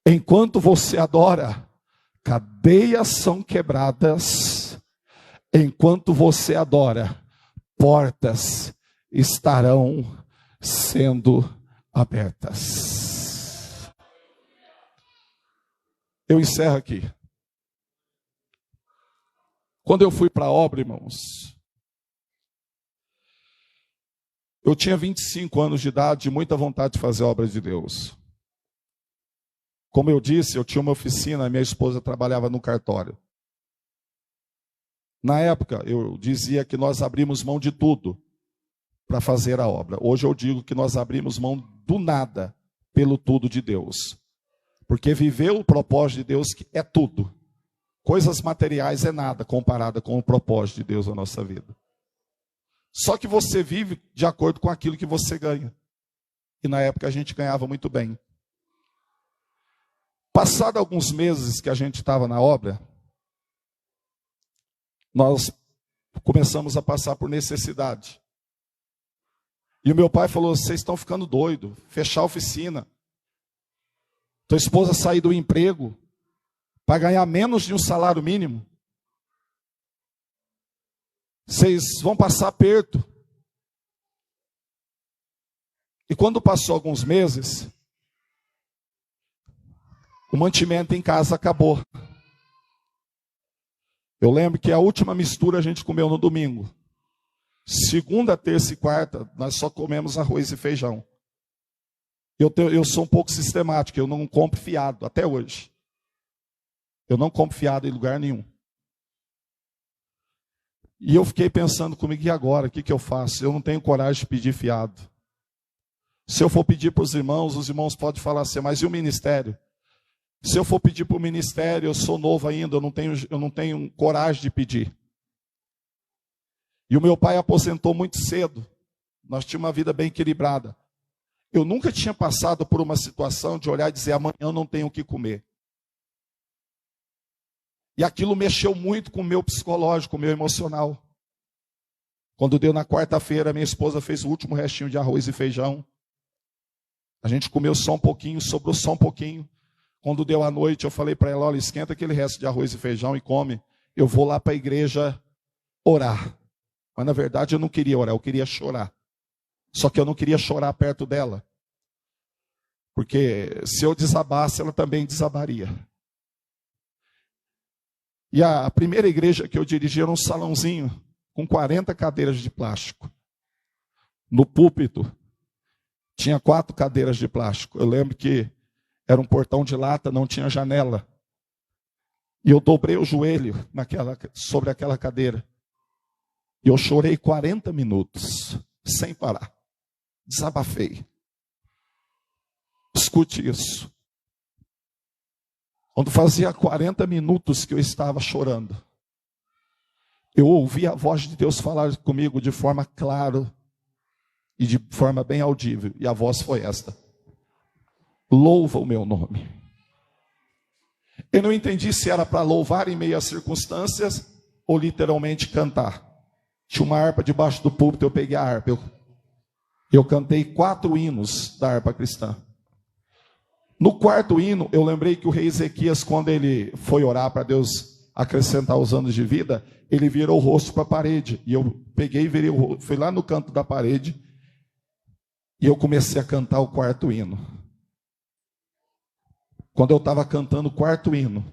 Enquanto você adora, cadeias são quebradas. Enquanto você adora, portas estarão sendo abertas. Eu encerro aqui. Quando eu fui para a obra, irmãos, eu tinha 25 anos de idade e muita vontade de fazer a obra de Deus. Como eu disse, eu tinha uma oficina, minha esposa trabalhava no cartório. Na época, eu dizia que nós abrimos mão de tudo para fazer a obra. Hoje eu digo que nós abrimos mão do nada pelo tudo de Deus. Porque viver o propósito de Deus é tudo. Coisas materiais é nada comparada com o propósito de Deus na nossa vida. Só que você vive de acordo com aquilo que você ganha. E na época a gente ganhava muito bem. Passado alguns meses que a gente estava na obra, nós começamos a passar por necessidade. E o meu pai falou: vocês estão ficando doidos, fechar a oficina. Tua esposa sair do emprego para ganhar menos de um salário mínimo. Vocês vão passar aperto. E quando passou alguns meses, o mantimento em casa acabou. Eu lembro que a última mistura a gente comeu no domingo. Segunda, terça e quarta, nós só comemos arroz e feijão. Eu sou um pouco sistemático, eu não compro fiado, até hoje. Eu não compro fiado em lugar nenhum. E eu fiquei pensando comigo: e agora? O que eu faço? Eu não tenho coragem de pedir fiado. Se eu for pedir para os irmãos podem falar assim: mas e o ministério? Se eu for pedir para o ministério, eu sou novo ainda, eu não tenho coragem de pedir. E o meu pai aposentou muito cedo. Nós tínhamos uma vida bem equilibrada. Eu nunca tinha passado por uma situação de olhar e dizer: amanhã eu não tenho o que comer. E aquilo mexeu muito com o meu psicológico, com o meu emocional. Quando deu na quarta-feira, minha esposa fez o último restinho de arroz e feijão. A gente comeu só um pouquinho, sobrou só um pouquinho. Quando deu a noite, eu falei para ela, olha, esquenta aquele resto de arroz e feijão e come. Eu vou lá para a igreja orar. Mas na verdade eu não queria orar, eu queria chorar. Só que eu não queria chorar perto dela. Porque se eu desabasse, ela também desabaria. E a primeira igreja que eu dirigi era um salãozinho com 40 cadeiras de plástico. No púlpito tinha 4 cadeiras de plástico. Eu lembro que era um portão de lata, não tinha janela. E eu dobrei o joelho sobre aquela cadeira. E eu chorei 40 minutos, sem parar. Desabafei. Escute isso. Quando fazia 40 minutos que eu estava chorando, eu ouvi a voz de Deus falar comigo de forma clara e de forma bem audível. E a voz foi esta: louva o meu nome. Eu não entendi se era para louvar em meio às circunstâncias ou literalmente cantar. Tinha uma harpa debaixo do púlpito, eu peguei a harpa. Eu cantei 4 hinos da harpa cristã. No 4º hino, eu lembrei que o rei Ezequias, quando ele foi orar para Deus acrescentar os anos de vida, ele virou o rosto para a parede. E eu peguei e virei o rosto, fui lá no canto da parede e eu comecei a cantar o 4º hino. Quando eu estava cantando o 4º hino,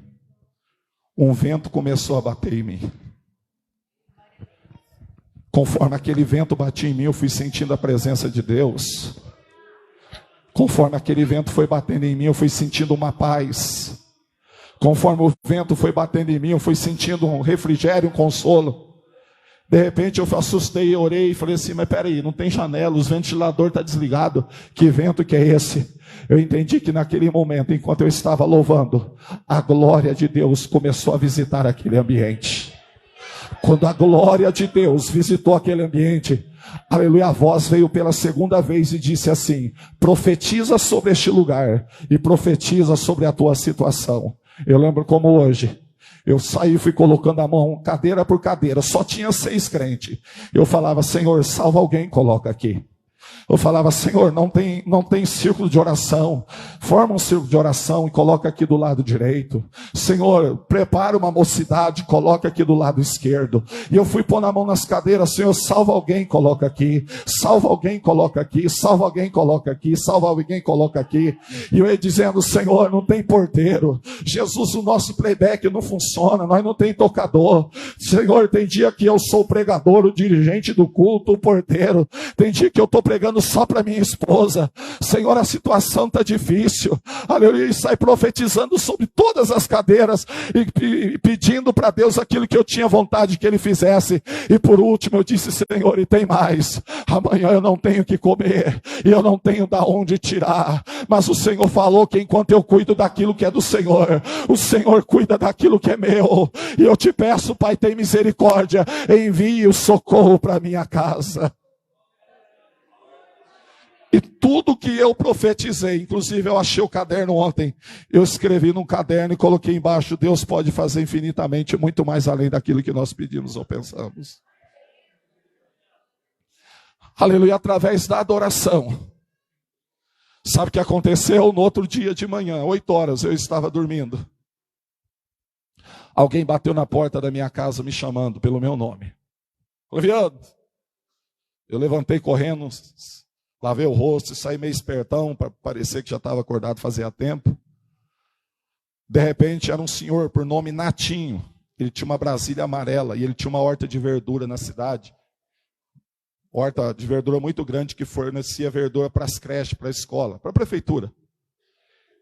um vento começou a bater em mim. Conforme aquele vento batia em mim, eu fui sentindo a presença de Deus. Conforme aquele vento foi batendo em mim, eu fui sentindo uma paz. Conforme o vento foi batendo em mim, eu fui sentindo um refrigério, um consolo. De repente eu assustei, orei e falei assim, mas peraí, não tem janela, os ventiladores estão desligados. Que vento que é esse? Eu entendi que naquele momento, enquanto eu estava louvando, a glória de Deus começou a visitar aquele ambiente. Quando a glória de Deus visitou aquele ambiente, aleluia, a voz veio pela segunda vez e disse assim: profetiza sobre este lugar e profetiza sobre a tua situação. Eu lembro como hoje, eu saí e fui colocando a mão cadeira por cadeira, só tinha 6 crentes. Eu falava, Senhor, salva alguém, coloca aqui. Eu falava, Senhor, não tem círculo de oração. Forma um círculo de oração e coloca aqui do lado direito. Senhor, prepara uma mocidade, coloca aqui do lado esquerdo. E eu fui pôr a mão nas cadeiras, Senhor, salva alguém, coloca aqui. Salva alguém, coloca aqui. Salva alguém, coloca aqui. Salva alguém, coloca aqui. E eu ia dizendo, Senhor, não tem porteiro. Jesus, o nosso playback não funciona, nós não tem tocador. Senhor, tem dia que eu sou o pregador, o dirigente do culto, o porteiro. Tem dia que eu estou pregando só para minha esposa. Senhor, a situação está difícil. Aleluia. E sai profetizando sobre todas as cadeiras e pedindo para Deus aquilo que eu tinha vontade que Ele fizesse. E por último eu disse, Senhor, e tem mais. Amanhã eu não tenho que comer e eu não tenho da onde tirar. Mas o Senhor falou que enquanto eu cuido daquilo que é do Senhor, o Senhor cuida daquilo que é meu. E eu te peço, Pai, tem misericórdia, envie o socorro para minha casa. E tudo que eu profetizei, inclusive eu achei o caderno ontem, eu escrevi num caderno e coloquei embaixo, Deus pode fazer infinitamente muito mais além daquilo que nós pedimos ou pensamos. Aleluia, através da adoração. Sabe o que aconteceu? No outro dia de manhã, 8 horas, eu estava dormindo. Alguém bateu na porta da minha casa me chamando pelo meu nome. Flaviano, eu levantei correndo, lavei o rosto e saí meio espertão, para parecer que já estava acordado fazia tempo. De repente era um senhor por nome Natinho. Ele tinha uma Brasília amarela e ele tinha uma horta de verdura na cidade. Horta de verdura muito grande que fornecia verdura para as creches, para a escola, para a prefeitura.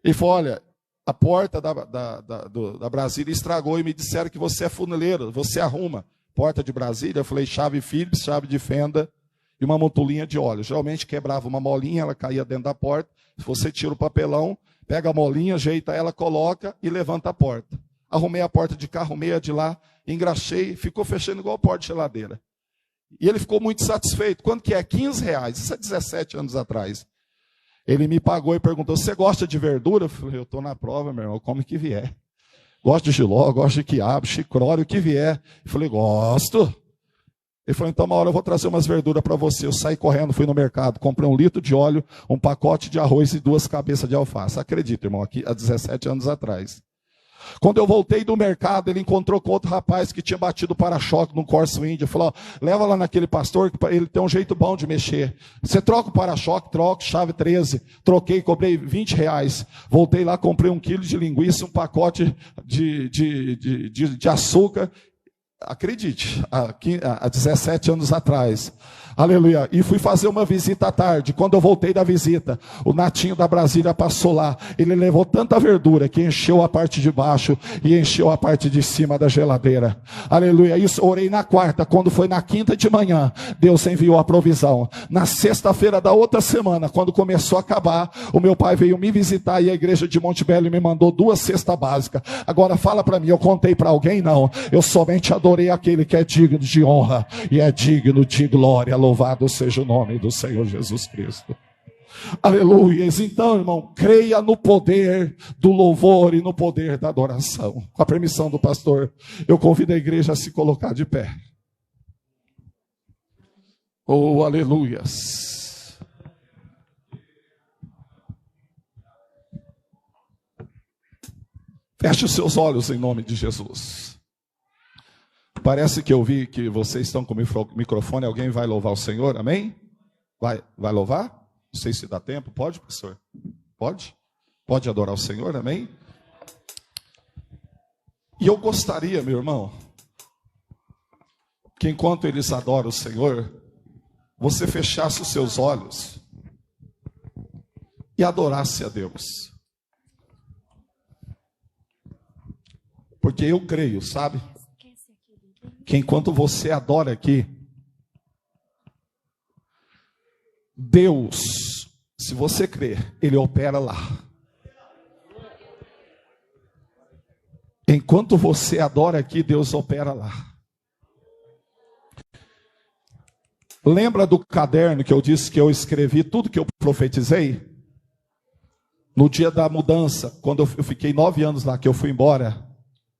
Ele falou, olha, a porta da Brasília estragou e me disseram que você é funileiro, você arruma. Porta de Brasília, eu falei chave Phillips, chave de fenda e uma montulinha de óleo. Geralmente quebrava uma molinha, ela caía dentro da porta. Se você tira o papelão, pega a molinha, ajeita ela, coloca e levanta a porta. Arrumei a porta de cá, arrumei a de lá, engraxei, ficou fechando igual porta de geladeira. E ele ficou muito satisfeito. Quanto que é? R$15. Isso é 17 anos atrás. Ele me pagou e perguntou, você gosta de verdura? Eu falei, eu estou na prova, meu irmão, eu como que vier. Gosto de jiló, gosto de quiabo, chicrório, o que vier. Eu falei, gosto. Ele falou, então uma hora eu vou trazer umas verduras para você. Eu saí correndo, fui no mercado, comprei 1 litro de óleo, um pacote de arroz e 2 cabeças de alface. Acredita, irmão, aqui há 17 anos atrás. Quando eu voltei do mercado, ele encontrou com outro rapaz que tinha batido o para-choque num Corsa Índia. Falou, leva lá naquele pastor, que ele tem um jeito bom de mexer. Você troca o para-choque? Troco, chave 13. Troquei, cobrei R$20. Voltei lá, comprei 1 quilo de linguiça, um pacote de açúcar. Acredite, há 17 anos atrás. Aleluia. E fui fazer uma visita à tarde. Quando eu voltei da visita, o Natinho da Brasília passou lá. Ele levou tanta verdura que encheu a parte de baixo e encheu a parte de cima da geladeira. Aleluia. Isso, orei na quarta. Quando foi na quinta de manhã, Deus enviou a provisão. Na sexta-feira da outra semana, quando começou a acabar, o meu pai veio me visitar e a igreja de Monte Belo me mandou 2 cestas básicas. Agora fala para mim, eu contei para alguém? Não. Eu somente adorei aquele que é digno de honra e é digno de glória. Louvado seja o nome do Senhor Jesus Cristo. Aleluia. Então, irmão, creia no poder do louvor e no poder da adoração. Com a permissão do pastor, eu convido a igreja a se colocar de pé. Oh, aleluias. Feche os seus olhos em nome de Jesus. Parece que eu vi que vocês estão com o microfone. Alguém vai louvar o Senhor? Amém? Vai louvar? Não sei se dá tempo. Pode, pastor? Pode? Pode adorar o Senhor? Amém? E eu gostaria, meu irmão, que enquanto eles adoram o Senhor, você fechasse os seus olhos e adorasse a Deus. Porque eu creio, sabe? Que enquanto você adora aqui, Deus, se você crer, Ele opera lá. Enquanto você adora aqui, Deus opera lá. Lembra do caderno que eu disse que eu escrevi tudo que eu profetizei? No dia da mudança, quando eu fiquei 9 anos lá, que eu fui embora,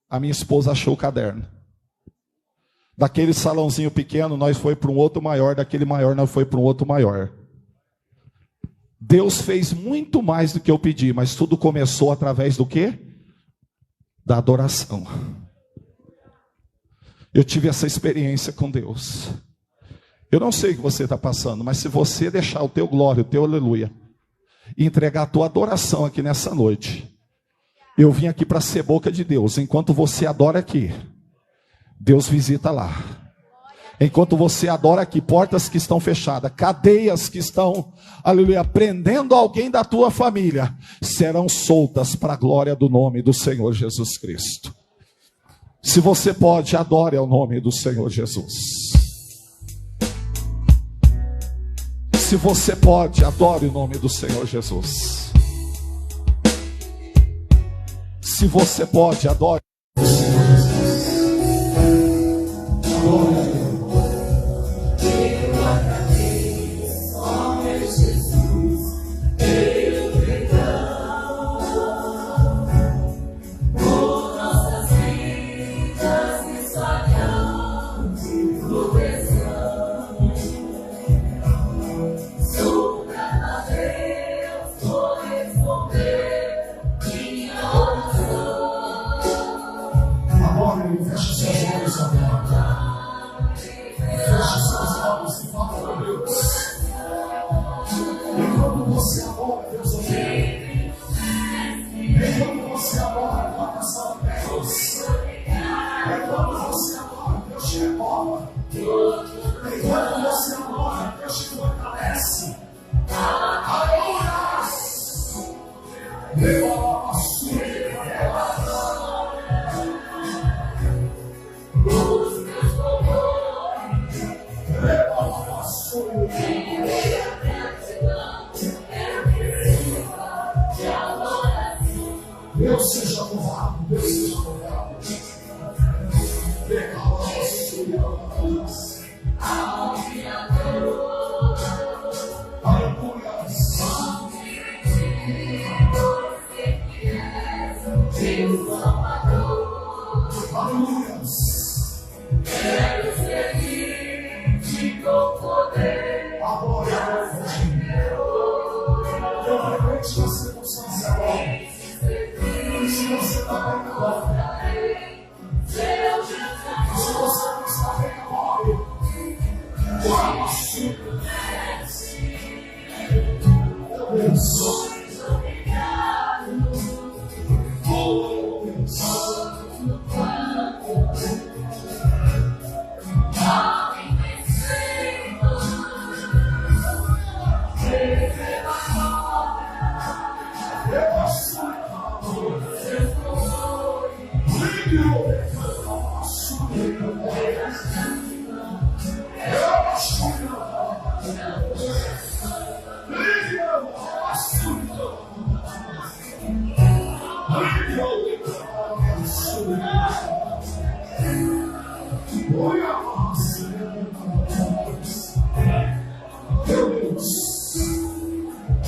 a minha esposa achou o caderno. Daquele salãozinho pequeno, nós foi para um outro maior. Daquele maior, nós foi para um outro maior. Deus fez muito mais do que eu pedi, mas tudo começou através do quê? Da adoração. Eu tive essa experiência com Deus. Eu não sei o que você está passando, mas se você deixar o teu glória, o teu aleluia, e entregar a tua adoração aqui nessa noite, eu vim aqui para ser boca de Deus. Enquanto você adora aqui, Deus visita lá. Enquanto você adora aqui, portas que estão fechadas, cadeias que estão, aleluia, prendendo alguém da tua família, serão soltas para a glória do nome do Senhor Jesus Cristo. Se você pode, adore ao nome do Senhor Jesus. Se você pode, adore o nome do Senhor Jesus. Se você pode, adore o Senhor Jesus. Glória a Deus. Deus seja louvado, Deus seja louvado. Aleluia.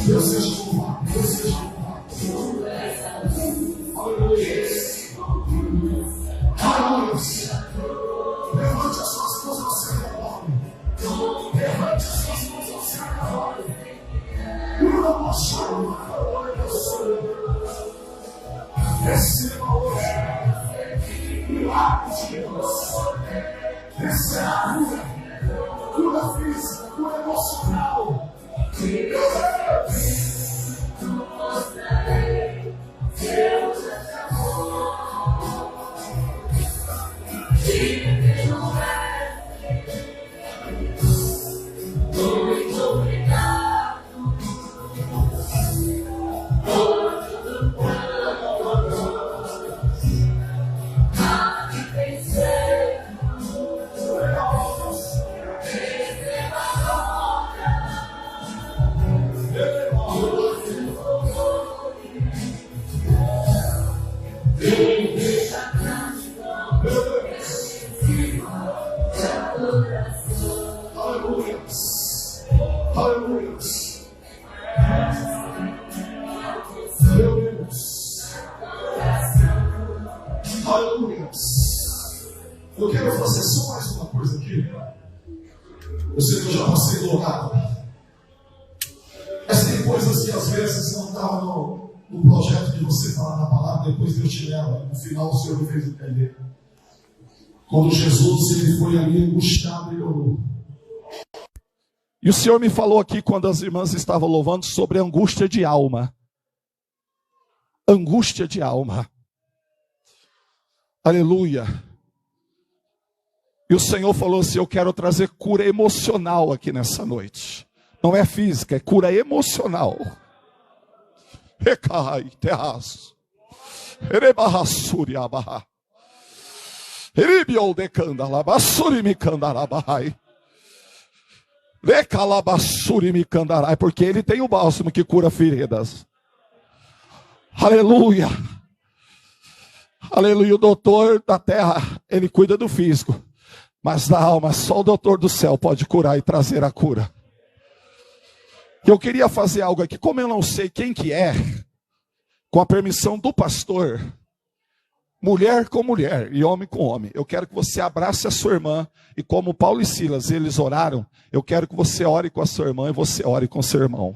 Deus seja louvado, Deus seja louvado. Aleluia. Aleluia. Levante as suas mãos ao céu agora. Levante as suas mãos ao céu agora. Receba hoje milagres de Deus. Receba a cura. Cura física, cura emocional. Eu quero fazer só mais uma coisa aqui. Eu sei que eu já passei do horário. Mas tem coisas que às vezes não estavam no projeto de você falar na palavra, depois Deus te leva. No final o Senhor me fez entender. Quando Jesus ele foi ali angustiado, ele orou. E o Senhor me falou aqui, quando as irmãs estavam louvando, sobre angústia de alma. Angústia de alma. Aleluia. E o Senhor falou assim: eu quero trazer cura emocional aqui nessa noite. Não é física, é cura emocional. Recai, terraço. Erebarrassuriabarra. Eribiou de candalabassuri me candalabarrai. Recalabassuri me candarai. Porque ele tem o bálsamo que cura feridas. Aleluia. Aleluia. O doutor da terra, ele cuida do físico. Mas da alma, só o doutor do céu pode curar e trazer a cura. Eu queria fazer algo aqui, como eu não sei quem que é, com a permissão do pastor, mulher com mulher e homem com homem, eu quero que você abrace a sua irmã, e como Paulo e Silas, eles oraram, eu quero que você ore com a sua irmã e você ore com o seu irmão.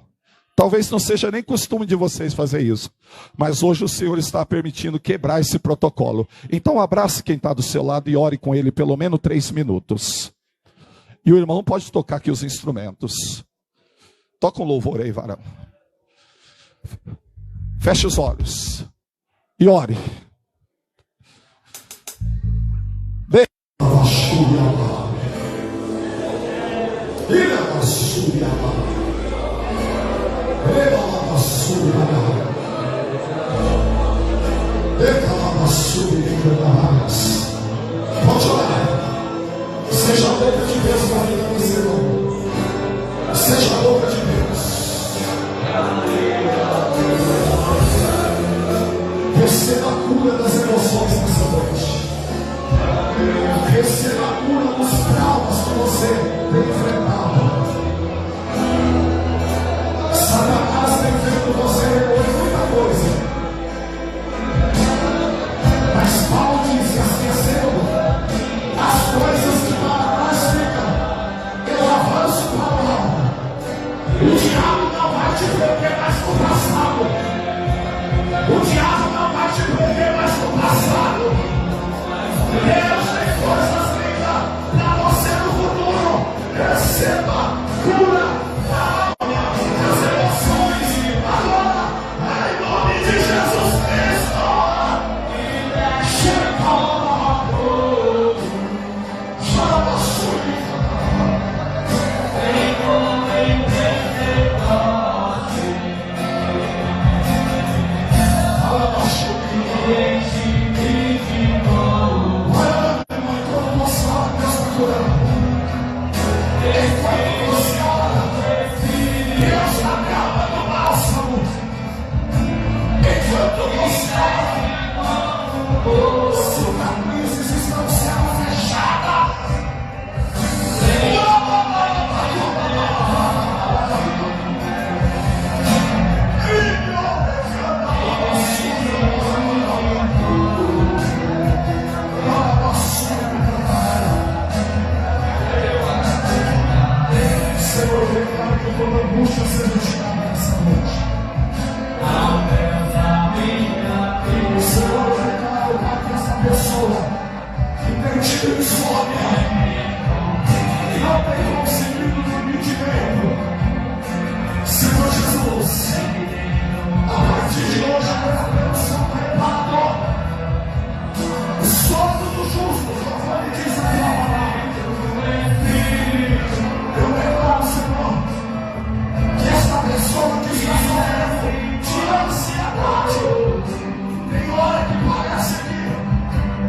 Talvez não seja nem costume de vocês fazer isso, mas hoje o Senhor está permitindo quebrar esse protocolo. Então abrace quem está do seu lado e ore com ele pelo menos 3 minutos. E o irmão pode tocar aqui os instrumentos. Toca um louvor aí, varão. Feche Feche os olhos e ore. Pode orar. Seja a boca de Deus na vida do seu irmão. Seja a boca de Deus. Receba a cura das emoções nessa noite. Receba a cura dos traumas que você tem enfrentado. Satanás tem feito você remover muita coisa. Mas Paulo diz que esquecendo as coisas que para nós ficam, eu avanço para o alto. O diabo não vai te prender mais no passado. O diabo não vai te prender mais no passado. Deus tem coisas lindas para você no futuro.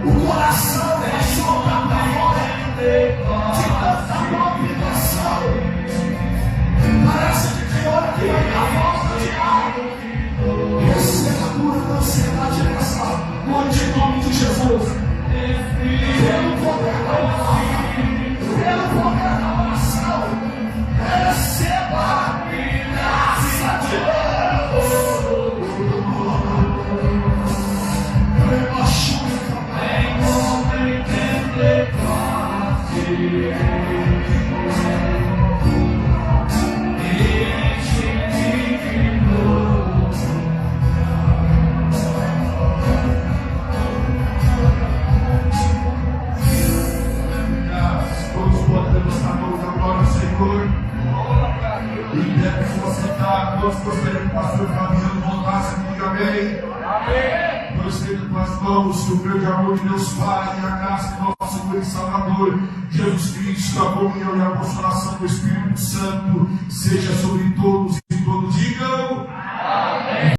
O coração vai soltar para fora de tanta palpitação. Parece que tem hora que vai dar volta de ar. Receba a cura da ansiedade nessa noite em nome de Jesus. Pelo poder da palavra, pelo poder da oração, receba a graça de Deus. Nós gostaríamos que o pastor Fabiano voltasse comigo, amém? Amém. Nós temos nas mãos que o grande amor de Deus Pai e a graça do nosso Senhor e Salvador Jesus Cristo, a comunhão e a consolação do Espírito Santo seja sobre todos e todos digam amém.